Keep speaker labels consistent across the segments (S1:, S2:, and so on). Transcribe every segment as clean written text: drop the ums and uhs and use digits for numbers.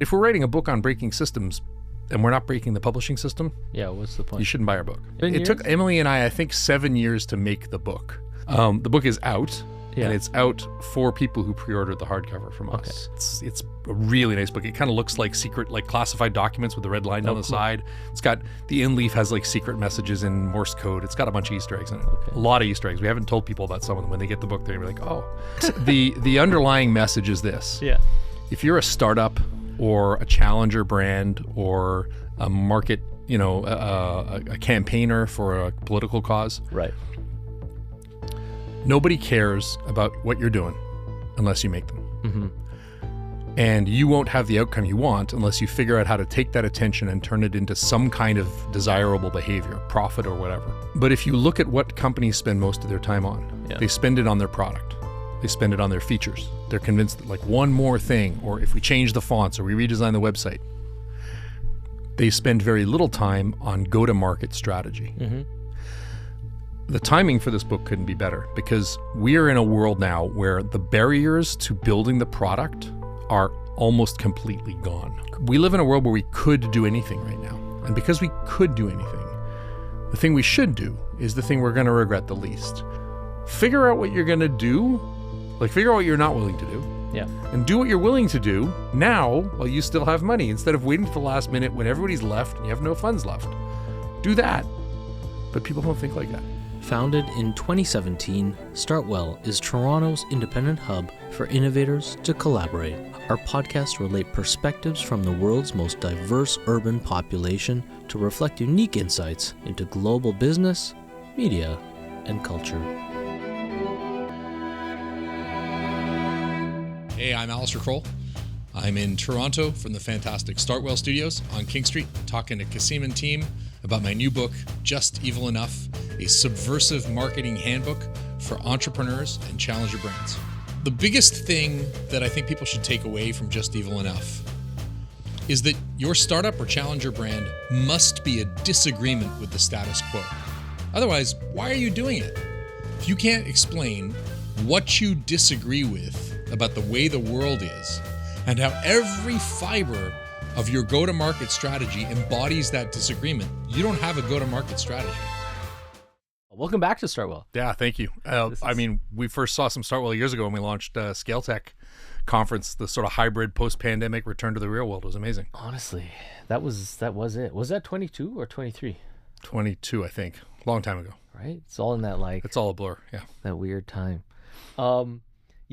S1: If we're writing a book on breaking systems and we're not breaking the publishing system,
S2: Yeah, what's the point?
S1: you shouldn't buy our book.
S2: Seven
S1: It took
S2: years?
S1: Emily and I think 7 years to make the book. The book is out,
S2: Yeah.
S1: and it's out for people who pre-ordered the hardcover from us. It's a really nice book. It kind of looks like secret, like classified documents with the red line down the side. It's got, the end leaf has like secret messages in Morse code. It's got a bunch of Easter eggs in it. A lot of Easter eggs. We haven't told people about some of them. When they get the book, they're gonna be like, oh. The underlying message is this.
S2: Yeah.
S1: If you're a startup or a challenger brand or a market, a campaigner for a political cause,
S2: Right.
S1: nobody cares about what you're doing unless you make them.
S2: Mm-hmm.
S1: And you won't have the outcome you want unless you figure out how to take that attention and turn it into some kind of desirable behavior, profit or whatever. But if you look at what companies spend most of their time on, they spend it on their product. They spend it on their features. They're convinced that like one more thing, or if we change the fonts or we redesign the website, they spend very little time on go-to-market strategy.
S2: Mm-hmm.
S1: The timing for this book couldn't be better because we are in a world now where the barriers to building the product are almost completely gone. We live in a world where we could do anything right now. And because we could do anything, the thing we should do is the thing we're going to regret the least. Figure out what you're going to do, like figure out what you're not willing to do.
S2: Yeah.
S1: And do what you're willing to do now while you still have money instead of waiting to the last minute when everybody's left and you have no funds left. Do that. But people don't think like that.
S2: Founded in 2017, StartWell is Toronto's independent hub for innovators to collaborate. Our podcasts relate perspectives from the world's most diverse urban population to reflect unique insights into global business, media, and culture.
S1: Hey, I'm Alistair Croll. I'm in Toronto from the fantastic StartWell Studios on King Street, talking to Kasim and team about my new book, Just Evil Enough, a subversive marketing handbook for entrepreneurs and challenger brands. The biggest thing that I think people should take away from Just Evil Enough is that your startup or challenger brand must be a disagreement with the status quo. Otherwise, why are you doing it? If you can't explain what you disagree with about the way the world is and how every fiber of your go-to-market strategy embodies that disagreement, you don't have a go-to-market strategy.
S2: Welcome back to StartWell.
S1: Yeah, thank you. We first saw some StartWell years ago when we launched Scale Tech Conference, the sort of hybrid post-pandemic return to the real world. It was amazing.
S2: Honestly, that was it. Was that 22 or 23?
S1: 22, I think. Long time ago.
S2: Right? It's all in that
S1: It's all a blur, yeah.
S2: that weird time.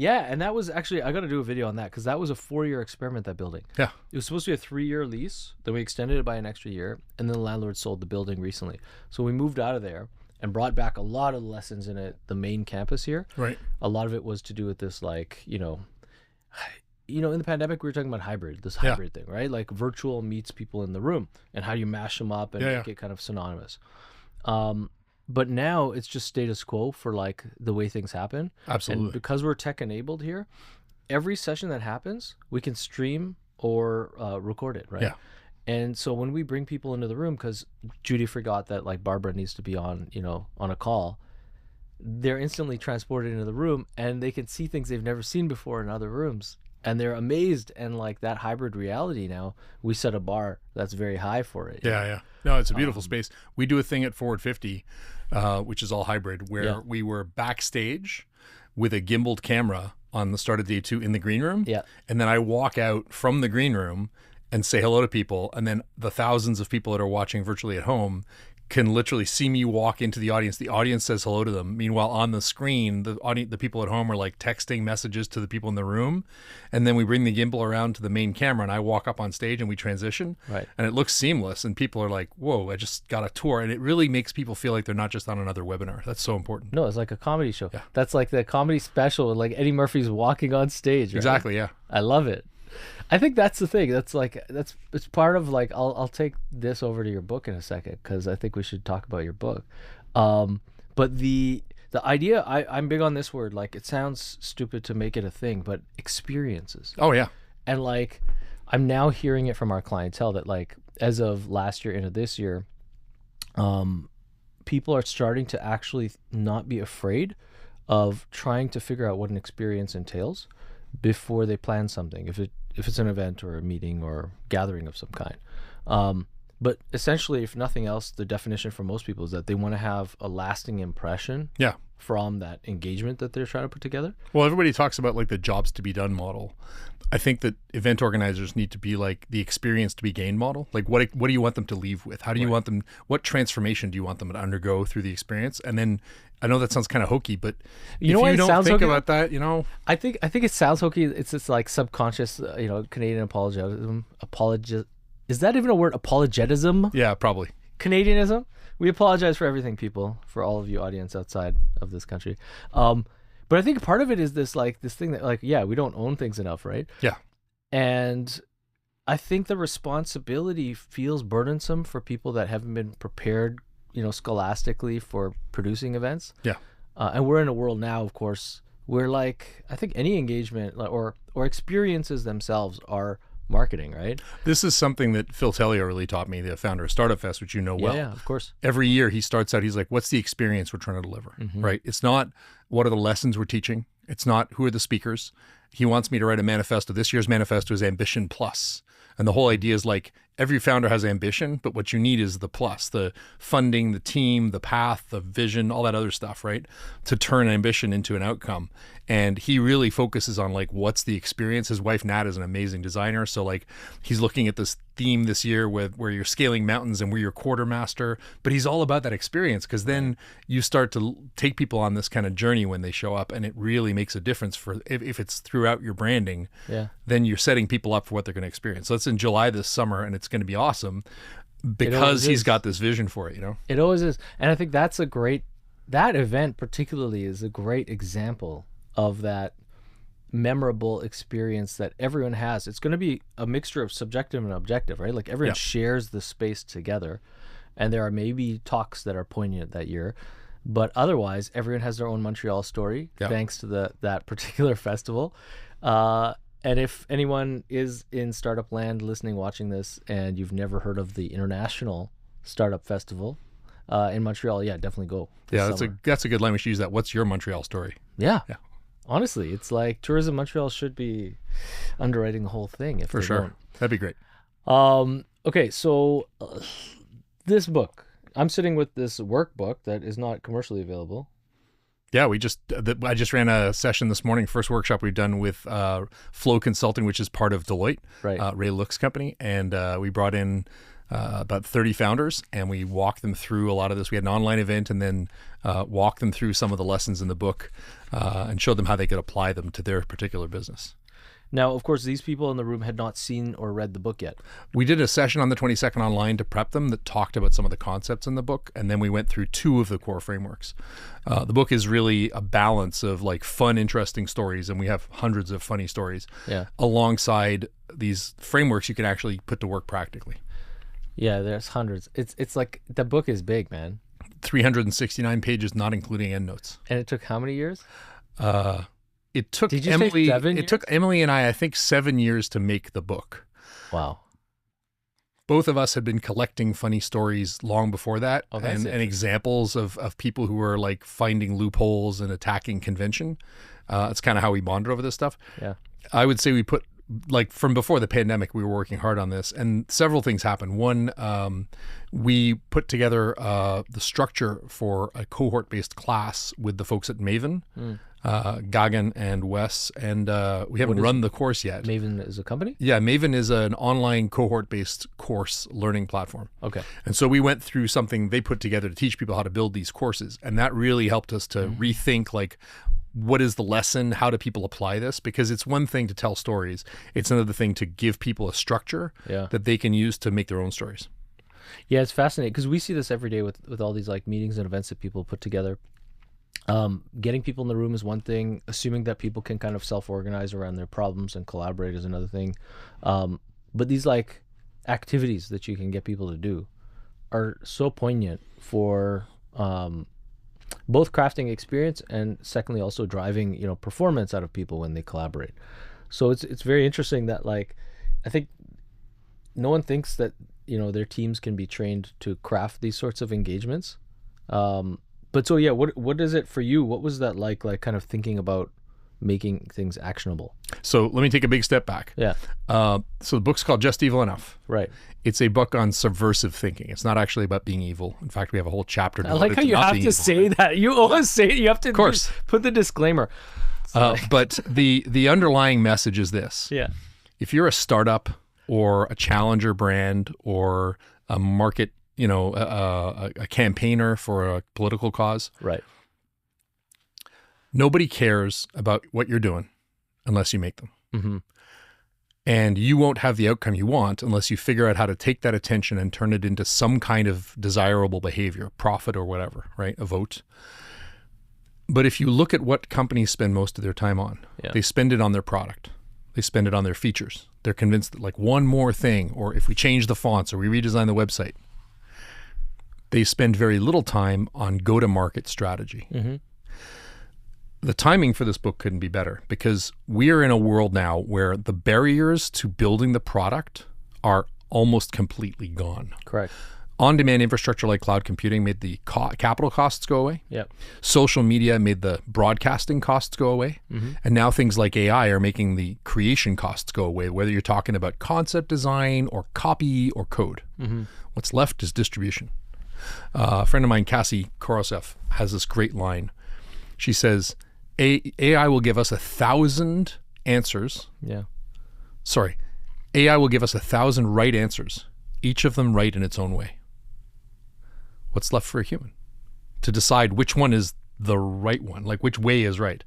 S2: Yeah, and that was actually, I got to do a video on that because that was a 4-year experiment, that building.
S1: Yeah.
S2: It was supposed to be a 3-year lease. Then we extended it by an extra year. And then the landlord sold the building recently. So we moved out of there and brought back a lot of the lessons in the main campus here.
S1: Right.
S2: A lot of it was to do with this, like, in the pandemic, we were talking about hybrid thing, right? Like virtual meets people in the room and how you mash them up and make it kind of synonymous. But now it's just status quo for like the way things happen.
S1: Absolutely.
S2: And because we're tech enabled here, every session that happens, we can stream or record it, right?
S1: Yeah.
S2: And so when we bring people into the room, because Judy forgot that like Barbara needs to be on a call, they're instantly transported into the room and they can see things they've never seen before in other rooms. And they're amazed. And like that hybrid reality now, we set a bar that's very high for it.
S1: Yeah. No, it's a beautiful space. We do a thing at Forward 50, which is all hybrid, where we were backstage with a gimbaled camera on the start of day 2 in the green room.
S2: Yeah.
S1: And then I walk out from the green room and say hello to people. And then the thousands of people that are watching virtually at home can literally see me walk into the audience. The audience says hello to them. Meanwhile, on the screen, the people at home are like texting messages to the people in the room. And then we bring the gimbal around to the main camera and I walk up on stage and we transition.
S2: Right.
S1: And it looks seamless. And people are like, whoa, I just got a tour. And it really makes people feel like they're not just on another webinar. That's so important.
S2: No, it's like a comedy show.
S1: Yeah.
S2: That's like the comedy special, like Eddie Murphy's walking on stage. Right?
S1: Exactly, yeah.
S2: I love it. I think that's the thing. It's part of like, I'll take this over to your book in a second because I think we should talk about your book. But the idea, I'm big on this word. Like, it sounds stupid to make it a thing, but experiences.
S1: Oh yeah.
S2: And like, I'm now hearing it from our clientele that like, as of last year into this year, people are starting to actually not be afraid of trying to figure out what an experience entails before they plan something, if it's an event or a meeting or gathering of some kind. But essentially, if nothing else, the definition for most people is that they want to have a lasting impression
S1: Yeah.
S2: from that engagement that they're trying to put together.
S1: Well, everybody talks about like the jobs to be done model. I think that event organizers need to be like the experience to be gained model. Like what do you want them to leave with? How do you want them, what transformation do you want them to undergo through the experience? And then I know that sounds kind of hokey, but
S2: You know
S1: if
S2: why
S1: you
S2: it
S1: don't
S2: sounds
S1: think
S2: hokey?
S1: about that, you know,
S2: I think it sounds hokey. It's just like subconscious, Canadian apologetism. Is that even a word? Apologetism?
S1: yeah, probably.
S2: Canadianism? We apologize for everything, people, for all of you audience outside of this country. But I think part of it is this thing that we don't own things enough, right?
S1: Yeah.
S2: And I think the responsibility feels burdensome for people that haven't been prepared, scholastically for producing events.
S1: Yeah.
S2: And we're in a world now, of course, where I think any engagement or experiences themselves are marketing, right?
S1: This is something that Phil Tellier really taught me, the founder of Startup Fest, which you know well.
S2: Yeah, of course.
S1: Every year he starts out, he's like, what's the experience we're trying to deliver, right? It's not what are the lessons we're teaching. It's not who are the speakers. He wants me to write a manifesto. This year's manifesto is Ambition Plus. And the whole idea is like every founder has ambition, but what you need is the plus, the funding, the team, the path, the vision, all that other stuff, right? To turn ambition into an outcome. And he really focuses on like, what's the experience? His wife, Nat, is an amazing designer. So like he's looking at this theme this year where you're scaling mountains and we're your quartermaster, but he's all about that experience because then you start to take people on this kind of journey when they show up and it really makes a difference for if it's throughout your branding, then you're setting people up for what they're going to experience. So it's in July this summer and it's going to be awesome because he's got this vision for it,
S2: It always is. And I think that event particularly is a great example of that memorable experience that everyone has. It's going to be a mixture of subjective and objective, right? Like everyone shares the space together, and there are maybe talks that are poignant that year, but otherwise everyone has their own Montreal story thanks to that particular festival. And if anyone is in startup land listening, watching this, and you've never heard of the International Startup Festival in Montreal, definitely go.
S1: That's a good line. We should use that. What's your Montreal story?
S2: Yeah. Honestly, it's like Tourism Montreal should be underwriting the whole thing. If
S1: for sure, don't. That'd be great.
S2: Okay, so this book, I'm sitting with this workbook that is not commercially available.
S1: Yeah, I just ran a session this morning, first workshop we've done with Flow Consulting, which is part of Deloitte,
S2: right?
S1: Ray Look's company, and we brought in about 30 founders, and we walked them through a lot of this. We had an online event, and then walked them through some of the lessons in the book, and showed them how they could apply them to their particular business.
S2: Now, of course, these people in the room had not seen or read the book yet.
S1: We did a session on the 22nd online to prep them that talked about some of the concepts in the book, and then we went through 2 of the core frameworks. The book is really a balance of like fun, interesting stories, and we have hundreds of funny stories alongside these frameworks you can actually put to work practically.
S2: Yeah, there's hundreds. It's like the book is big, man.
S1: 369 pages, not including endnotes.
S2: And it took how many years?
S1: It took
S2: Did you
S1: Emily.
S2: say 7 years?
S1: It took Emily and I think 7 years to make the book.
S2: Wow.
S1: Both of us had been collecting funny stories long before that, and examples of people who were like finding loopholes and attacking convention. It's kind of how we bonded over this stuff.
S2: Yeah.
S1: I would say we put, like, from before the pandemic, we were working hard on this, and several things happened. One, we put together the structure for a cohort-based class with the folks at Maven, Gagan and Wes, and we haven't run the course yet.
S2: Maven is a company?
S1: Yeah, Maven is an online cohort-based course learning platform.
S2: Okay.
S1: And so we went through something they put together to teach people how to build these courses, and that really helped us to rethink, like, what is the lesson? How do people apply this? Because it's one thing to tell stories. It's another thing to give people a structure that they can use to make their own stories.
S2: Yeah, it's fascinating because we see this every day with all these like meetings and events that people put together. Getting people in the room is one thing. Assuming that people can kind of self-organize around their problems and collaborate is another thing. But these like activities that you can get people to do are so poignant for both crafting experience and secondly also driving performance out of people when they collaborate. So it's very interesting that like I think no one thinks that their teams can be trained to craft these sorts of engagements. But so yeah, what is it for you? What was that like kind of thinking about making things actionable.
S1: So let me take a big step back.
S2: Yeah.
S1: So the book's called Just Evil Enough.
S2: Right.
S1: It's a book on subversive thinking. It's not actually about being evil. In fact, we have a whole chapter
S2: I
S1: devoted
S2: like how
S1: to
S2: you
S1: not
S2: have
S1: being
S2: to
S1: evil.
S2: say that. You always say you have to
S1: course.
S2: put the disclaimer.
S1: But the underlying message is this.
S2: Yeah.
S1: If you're a startup or a challenger brand or a market, a campaigner for a political cause,
S2: Right.
S1: nobody cares about what you're doing unless you make them.
S2: Mm-hmm.
S1: And you won't have the outcome you want unless you figure out how to take that attention and turn it into some kind of desirable behavior, profit or whatever, right? A vote. But if you look at what companies spend most of their time on, they spend it on their product. They spend it on their features. They're convinced that like one more thing, or if we change the fonts or we redesign the website, they spend very little time on go-to-market strategy.
S2: Mm-hmm.
S1: The timing for this book couldn't be better because we are in a world now where the barriers to building the product are almost completely gone.
S2: Correct.
S1: On-demand infrastructure like cloud computing made the capital costs go away.
S2: Yep.
S1: Social media made the broadcasting costs go away.
S2: Mm-hmm.
S1: And now things like AI are making the creation costs go away, whether you're talking about concept design or copy or code.
S2: Mm-hmm.
S1: What's left is distribution. A friend of mine, Cassie Korosef, has this great line. She says, AI will give us 1,000 answers.
S2: Yeah.
S1: Sorry. AI will give us 1,000 right answers, each of them right in its own way. What's left for a human? To decide which one is the right one, like which way is right.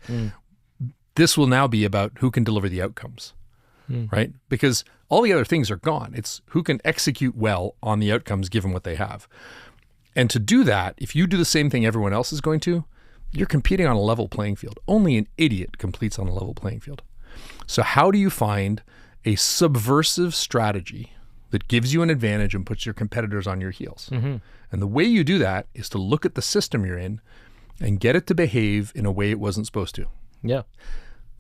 S1: This will now be about who can deliver the outcomes, right? Because all the other things are gone. It's who can execute well on the outcomes given what they have. And to do that, if you do the same thing everyone else is going to, you're competing on a level playing field. Only an idiot competes on a level playing field. So how do you find a subversive strategy that gives you an advantage and puts your competitors on your heels?
S2: Mm-hmm.
S1: And the way you do that is to look at the system you're in and get it to behave in a way it wasn't supposed to.
S2: Yeah.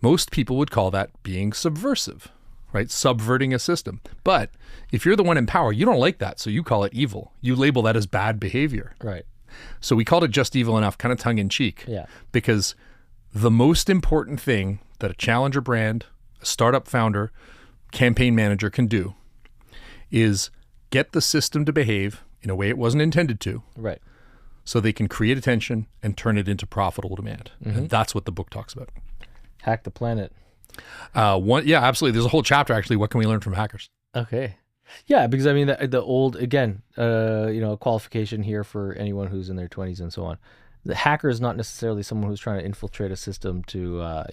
S1: Most people would call that being subversive, right? Subverting a system. But if you're the one in power, you don't like that, so you call it evil. You label that as bad behavior.
S2: Right.
S1: So we called it Just Evil Enough, kind of tongue in cheek.
S2: Yeah.
S1: Because the most important thing that a challenger brand, a startup founder, campaign manager can do is get the system to behave in a way it wasn't intended to.
S2: Right.
S1: So they can create attention and turn it into profitable demand.
S2: Mm-hmm.
S1: And that's what the book talks about.
S2: Hack the planet.
S1: Yeah, absolutely. There's a whole chapter actually. What can we learn from hackers?
S2: Okay. Yeah, because I mean the old again, qualification here for anyone who's in their 20s and so on. The hacker is not necessarily someone who's trying to infiltrate a system to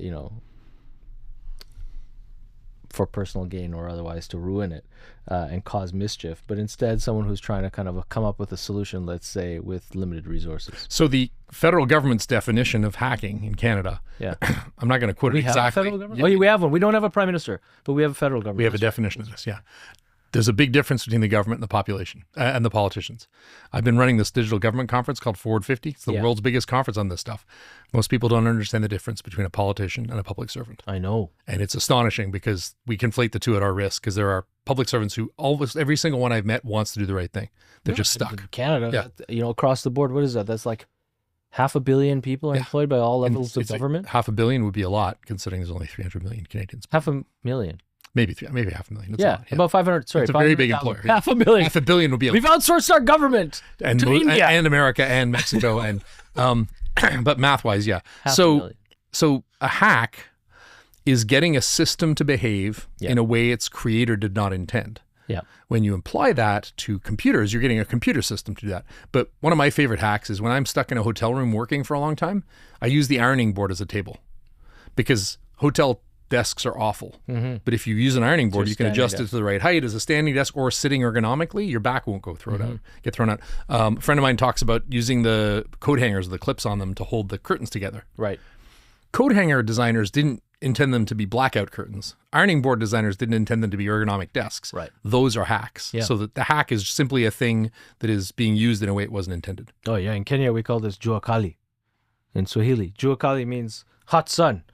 S2: for personal gain or otherwise to ruin it and cause mischief, but instead someone who's trying to kind of come up with a solution, let's say, with limited resources.
S1: So the federal government's definition of hacking in Canada,
S2: Yeah.
S1: I'm not going to quote it
S2: We have a
S1: exactly.
S2: federal government? Oh, we have one. We don't have a prime minister, but we have a federal government.
S1: We have a definition of this, yeah. There's a big difference between the government and the population and the politicians. I've been running this digital government conference called Forward 50. It's the world's biggest conference on this stuff. Most people don't understand the difference between a politician and a public servant.
S2: I know.
S1: And it's astonishing because we conflate the two at our risk because there are public servants who almost every single one I've met wants to do the right thing. They're just stuck.
S2: Canada, across the board, what is that? That's like 500 million people are employed by all levels of government.
S1: Like 500 million would be a lot considering there's only 300 million Canadians.
S2: 500,000.
S1: Maybe 500,000. It's a lot,
S2: about 500. Sorry,
S1: it's a very big employer.
S2: 500,000.
S1: 500 million would be a
S2: We've outsourced our government
S1: and
S2: to India.
S1: and America and Mexico and but math-wise, yeah. So a hack is getting a system to behave in a way its creator did not intend.
S2: Yeah.
S1: When you apply that to computers, you're getting a computer system to do that. But one of my favorite hacks is when I'm stuck in a hotel room working for a long time, I use the ironing board as a table because hotel desks are awful. Mm-hmm. But if you use an ironing board, you can adjust it to the right height as a standing desk or sitting ergonomically. Your back won't get thrown out. A friend of mine talks about using the coat hangers, the clips on them to hold the curtains together.
S2: Right.
S1: Coat hanger designers didn't intend them to be blackout curtains. Ironing board designers didn't intend them to be ergonomic desks.
S2: Right.
S1: Those are hacks.
S2: Yeah.
S1: So that the hack is simply a thing that is being used in a way it wasn't intended.
S2: Oh yeah, in Kenya we call this jua kali. In Swahili, jua kali means hot sun.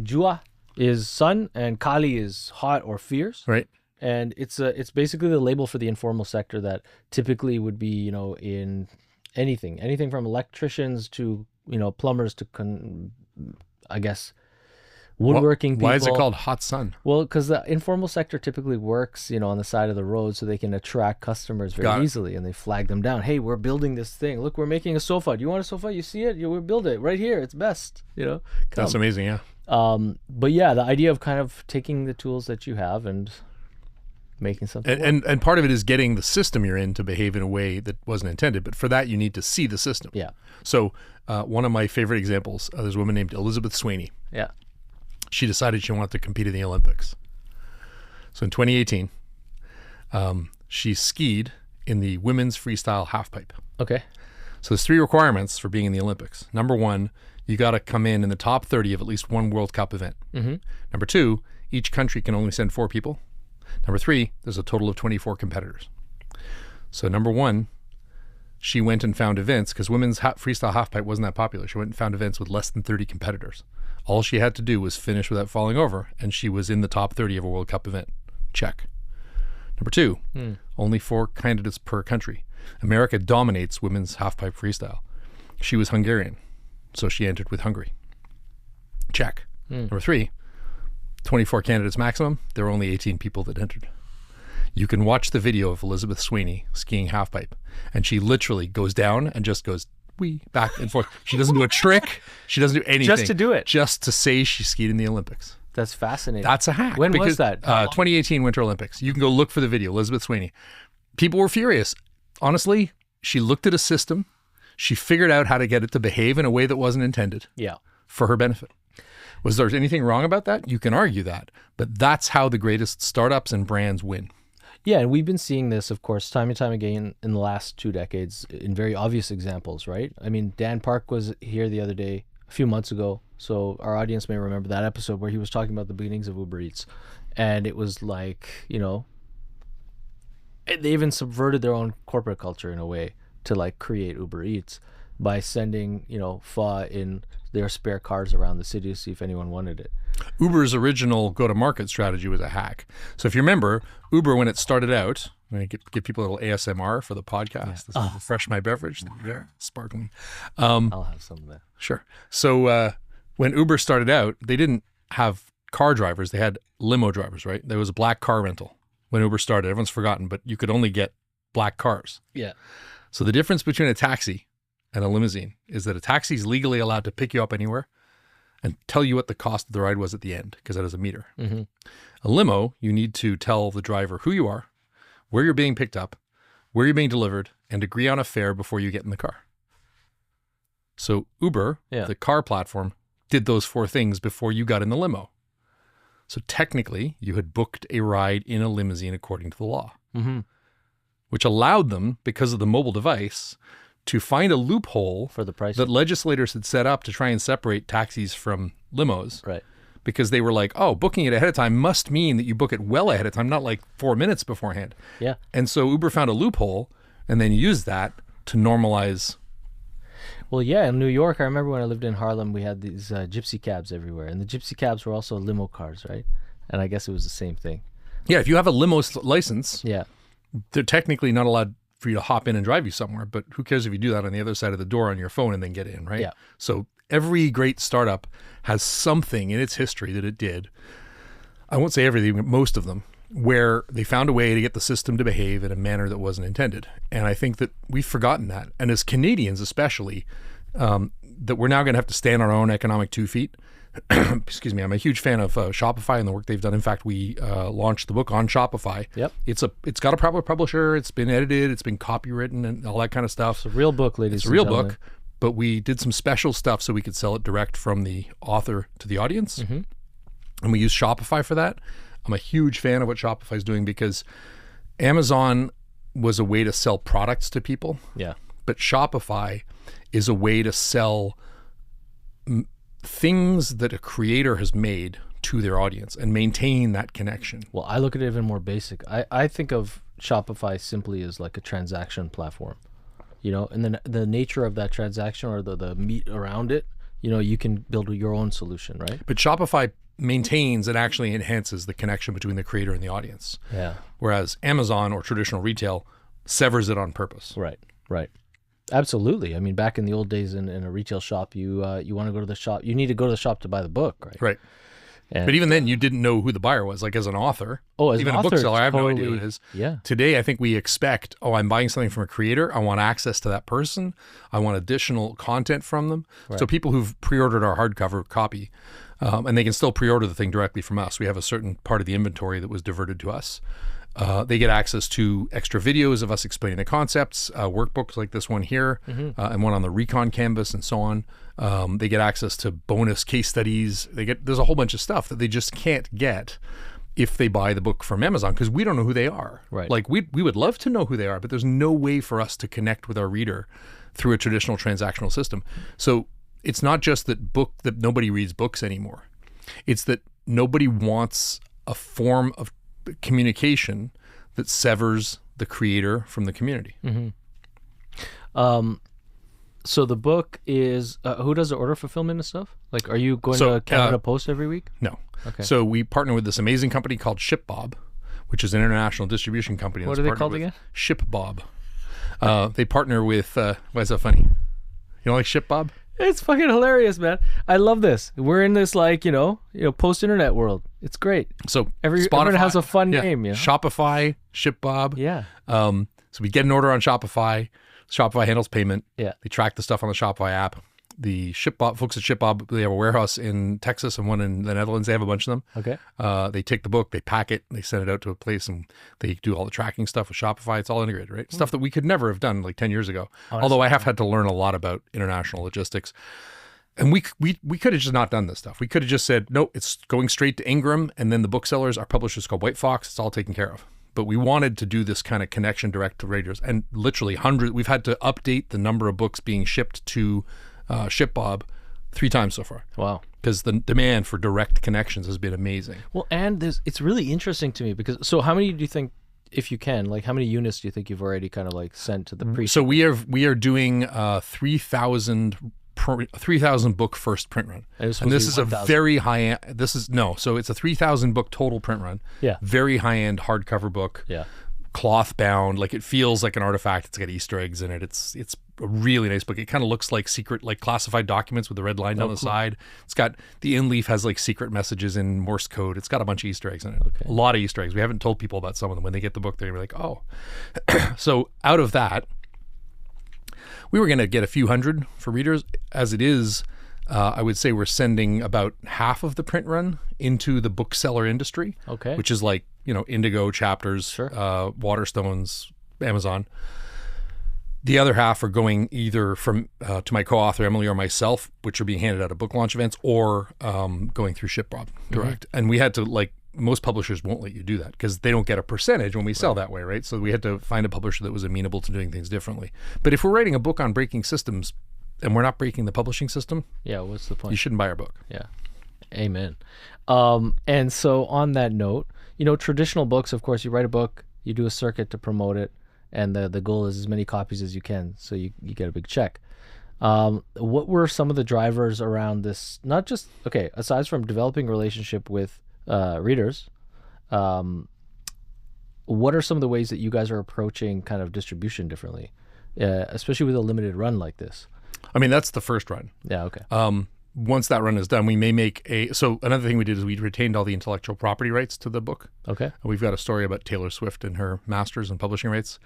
S2: Jua is sun and kali is hot or fierce.
S1: Right.
S2: And it's basically the label for the informal sector that typically would be, in anything from electricians to, plumbers to, woodworking people.
S1: Why is it called hot sun?
S2: Well, because the informal sector typically works, on the side of the road so they can attract customers very easily, and they flag them down. Hey, we're building this thing. Look, we're making a sofa. Do you want a sofa? You see it? We'll build it right here. It's best. Come.
S1: That's amazing. Yeah.
S2: But yeah, the idea of kind of taking the tools that you have and making something work.
S1: And part of it is getting the system you're in to behave in a way that wasn't intended. But for that, you need to see the system.
S2: Yeah.
S1: So one of my favorite examples, there's a woman named Elizabeth Sweeney.
S2: Yeah.
S1: She decided she wanted to compete in the Olympics. So in 2018, she skied in the women's freestyle halfpipe.
S2: Okay.
S1: So there's 3 requirements for being in the Olympics. Number 1, you got to come in the top 30 of at least one World Cup event.
S2: Mm-hmm.
S1: Number 2, each country can only send 4 people. Number 3, there's a total of 24 competitors. So number 1, she went and found events, because women's freestyle halfpipe wasn't that popular. She went and found events with less than 30 competitors. All she had to do was finish without falling over, and she was in the top 30 of a World Cup event. Check. Number 2, only 4 candidates per country. America dominates women's halfpipe freestyle. She was Hungarian, so she entered with Hungary. Check. Number 3, 24 candidates maximum. There were only 18 people that entered. You can watch the video of Elizabeth Sweeney skiing halfpipe, and she literally goes down and just goes back and forth. She doesn't do a trick. She doesn't do anything.
S2: Just to do it.
S1: Just to say she skied in the Olympics.
S2: That's fascinating.
S1: That's a hack.
S2: When was that?
S1: 2018 Winter Olympics. You can go look for the video. Elizabeth Sweeney. People were furious. Honestly, she looked at a system. She figured out how to get it to behave in a way that wasn't intended.
S2: Yeah.
S1: For her benefit. Was there anything wrong about that? You can argue that. But that's how the greatest startups and brands win.
S2: Yeah, and we've been seeing this, of course, time and time again in the last 2 decades in very obvious examples, right? I mean, Dan Park was here the other day, a few months ago, so our audience may remember that episode where he was talking about the beginnings of Uber Eats. And it was like, they even subverted their own corporate culture in a way to like create Uber Eats by sending, pho in their spare cars around the city to see if anyone wanted it.
S1: Uber's original go-to-market strategy was a hack. So if you remember, Uber, when it started out, I'm going to give people a little ASMR for the podcast.
S2: Yeah.
S1: This will refresh my beverage. There, sparkling.
S2: I'll have some of that.
S1: Sure. So when Uber started out, they didn't have car drivers. They had limo drivers, right? There was a black car rental when Uber started. Everyone's forgotten, but you could only get black cars.
S2: Yeah.
S1: So the difference between a taxi and a limousine is that a taxi is legally allowed to pick you up anywhere and tell you what the cost of the ride was at the end, because that is a meter.
S2: Mm-hmm.
S1: A limo, you need to tell the driver who you are, where you're being picked up, where you're being delivered, and agree on a fare before you get in the car. So Uber, the car platform, did those 4 things before you got in the limo. So technically, you had booked a ride in a limousine according to the law, which allowed them, because of the mobile device, to find a loophole
S2: for the price
S1: that legislators had set up to try and separate taxis from limos.
S2: Right.
S1: Because they were like, booking it ahead of time must mean that you book it well ahead of time, not like 4 minutes beforehand.
S2: Yeah.
S1: And so Uber found a loophole and then used that to normalize.
S2: Well, yeah, in New York, I remember when I lived in Harlem, we had these gypsy cabs everywhere. And the gypsy cabs were also limo cars, right? And I guess it was the same thing.
S1: Yeah, if you have a limo license, they're technically not allowed for you to hop in and drive you somewhere, but who cares if you do that on the other side of the door on your phone and then get in, right?
S2: Yeah.
S1: So every great startup has something in its history that it did. I won't say everything, but most of them, where they found a way to get the system to behave in a manner that wasn't intended. And I think that we've forgotten that. And as Canadians especially, that we're now going to have to stand on our own economic 2 feet. Excuse me, I'm a huge fan of Shopify and the work they've done. In fact, we launched the book on Shopify.
S2: Yep.
S1: It's got a proper publisher. It's been edited. It's been copywritten and all that kind of stuff.
S2: It's a real book, ladies.
S1: It's a real book, but we did some special stuff so we could sell it direct from the author to the audience. And we use Shopify for that. I'm a huge fan of what Shopify is doing, because Amazon was a way to sell products to people.
S2: Yeah.
S1: But Shopify is a way to sell things that a creator has made to their audience and maintain that connection.
S2: Well, I look at it even more basic. I think of Shopify simply as like a transaction platform, and then the nature of that transaction, or the meat around it, you can build your own solution, right?
S1: But Shopify maintains and actually enhances the connection between the creator and the audience.
S2: Yeah.
S1: Whereas Amazon or traditional retail severs it on purpose.
S2: Right. Absolutely. I mean, back in the old days in a retail shop, you want to go to the shop. You need to go to the shop to buy the book, right?
S1: Right.
S2: And,
S1: But even then, you didn't know who the buyer was. Like as an author,
S2: as
S1: even
S2: an
S1: a bookseller,
S2: author,
S1: I have no idea
S2: totally-
S1: who it is.
S2: Yeah.
S1: Today, I think we expect, I'm buying something from a creator. I want access to that person. I want additional content from them.
S2: Right.
S1: So people who've pre-ordered our hardcover copy, and they can still pre-order the thing directly from us. We have a certain part of the inventory that was diverted to us. They get access to extra videos of us explaining the concepts, workbooks like this one here, and one on the Recon canvas and so on. They get access to bonus case studies. There's a whole bunch of stuff that they just can't get if they buy the book from Amazon, because we don't know who they are.
S2: Right.
S1: Like we would love to know who they are, but there's no way for us to connect with our reader through a traditional transactional system. So it's not just that nobody reads books anymore. It's that nobody wants a form of communication that severs the creator from the community.
S2: So the book is who does the order fulfillment and stuff? Like, are you going to Canada Post every week?
S1: No.
S2: Okay.
S1: So we partner with this amazing company called ShipBob, which is an international distribution company.
S2: What are they called again?
S1: ShipBob. They partner with, why is that funny? You don't like ShipBob?
S2: It's fucking hilarious, man. I love this. We're in this like, post-internet world. It's great.
S1: So
S2: Everyone has a fun name, you know?
S1: Shopify, ShipBob.
S2: Yeah.
S1: So we get an order on Shopify. Shopify handles payment.
S2: Yeah.
S1: They track the stuff on the Shopify app. The ShipBob folks at ShipBob, they have a warehouse in Texas and one in the Netherlands. They have a bunch of them.
S2: Okay.
S1: They take the book, they pack it, they send it out to a place, and they do all the tracking stuff with Shopify. It's all integrated, right? Stuff that we could never have done like 10 years ago. Although I have had to learn a lot about international logistics. And we could have just not done this stuff. We could have just said, no, it's going straight to Ingram, and then the booksellers, our publisher's called White Fox, it's all taken care of. But we wanted to do this kind of connection direct to readers, and literally we've had to update the number of books being shipped to ShipBob 3 times so far.
S2: Wow.
S1: Because the demand for direct connections has been amazing.
S2: Well, and it's really interesting to me because, so how many do you think, if you can, like how many units do you think you've already kind of like sent to the pre?
S1: So we are doing 3,000 book first print run.
S2: And
S1: this is a very high end. So it's a 3,000 book total print run.
S2: Yeah.
S1: Very high end hardcover book.
S2: Yeah.
S1: Cloth bound, like it feels like an artifact. It's got Easter eggs in it. It's a really nice book. It kind of looks like secret, like classified documents with the red line down the side. It's got the in leaf has like secret messages in Morse code. It's got a bunch of Easter eggs in it.
S2: Okay.
S1: A lot of Easter eggs. We haven't told people about some of them. When they get the book, they're gonna be like, oh. So out of that, we were gonna get a few hundred for readers. As it is, I would say we're sending about half of the print run into the bookseller industry.
S2: Okay.
S1: Which is like, Indigo, Chapters,
S2: Sure.
S1: Waterstones, Amazon. The other half are going either from to my co-author Emily or myself, which are being handed out at book launch events, or going through ShipBob direct. And we had to, most publishers won't let you do that because they don't get a percentage when we sell that way, right? So we had to find a publisher that was amenable to doing things differently. But if we're writing a book on breaking systems and we're not breaking the publishing system,
S2: Yeah, what's the point?
S1: you shouldn't buy our book.
S2: Yeah. Amen. And so on that note, traditional books, of course, you write a book, you do a circuit to promote it, and the goal is as many copies as you can, so you get a big check. What were some of the drivers around this? Not just, aside from developing a relationship with readers, what are some of the ways that you guys are approaching kind of distribution differently, especially with a limited run like this?
S1: I mean, that's the first run.
S2: Yeah, okay.
S1: Once that run is done, we may make so another thing we did is we retained all the intellectual property rights to the book.
S2: Okay.
S1: We've got a story about Taylor Swift and her masters and publishing rights.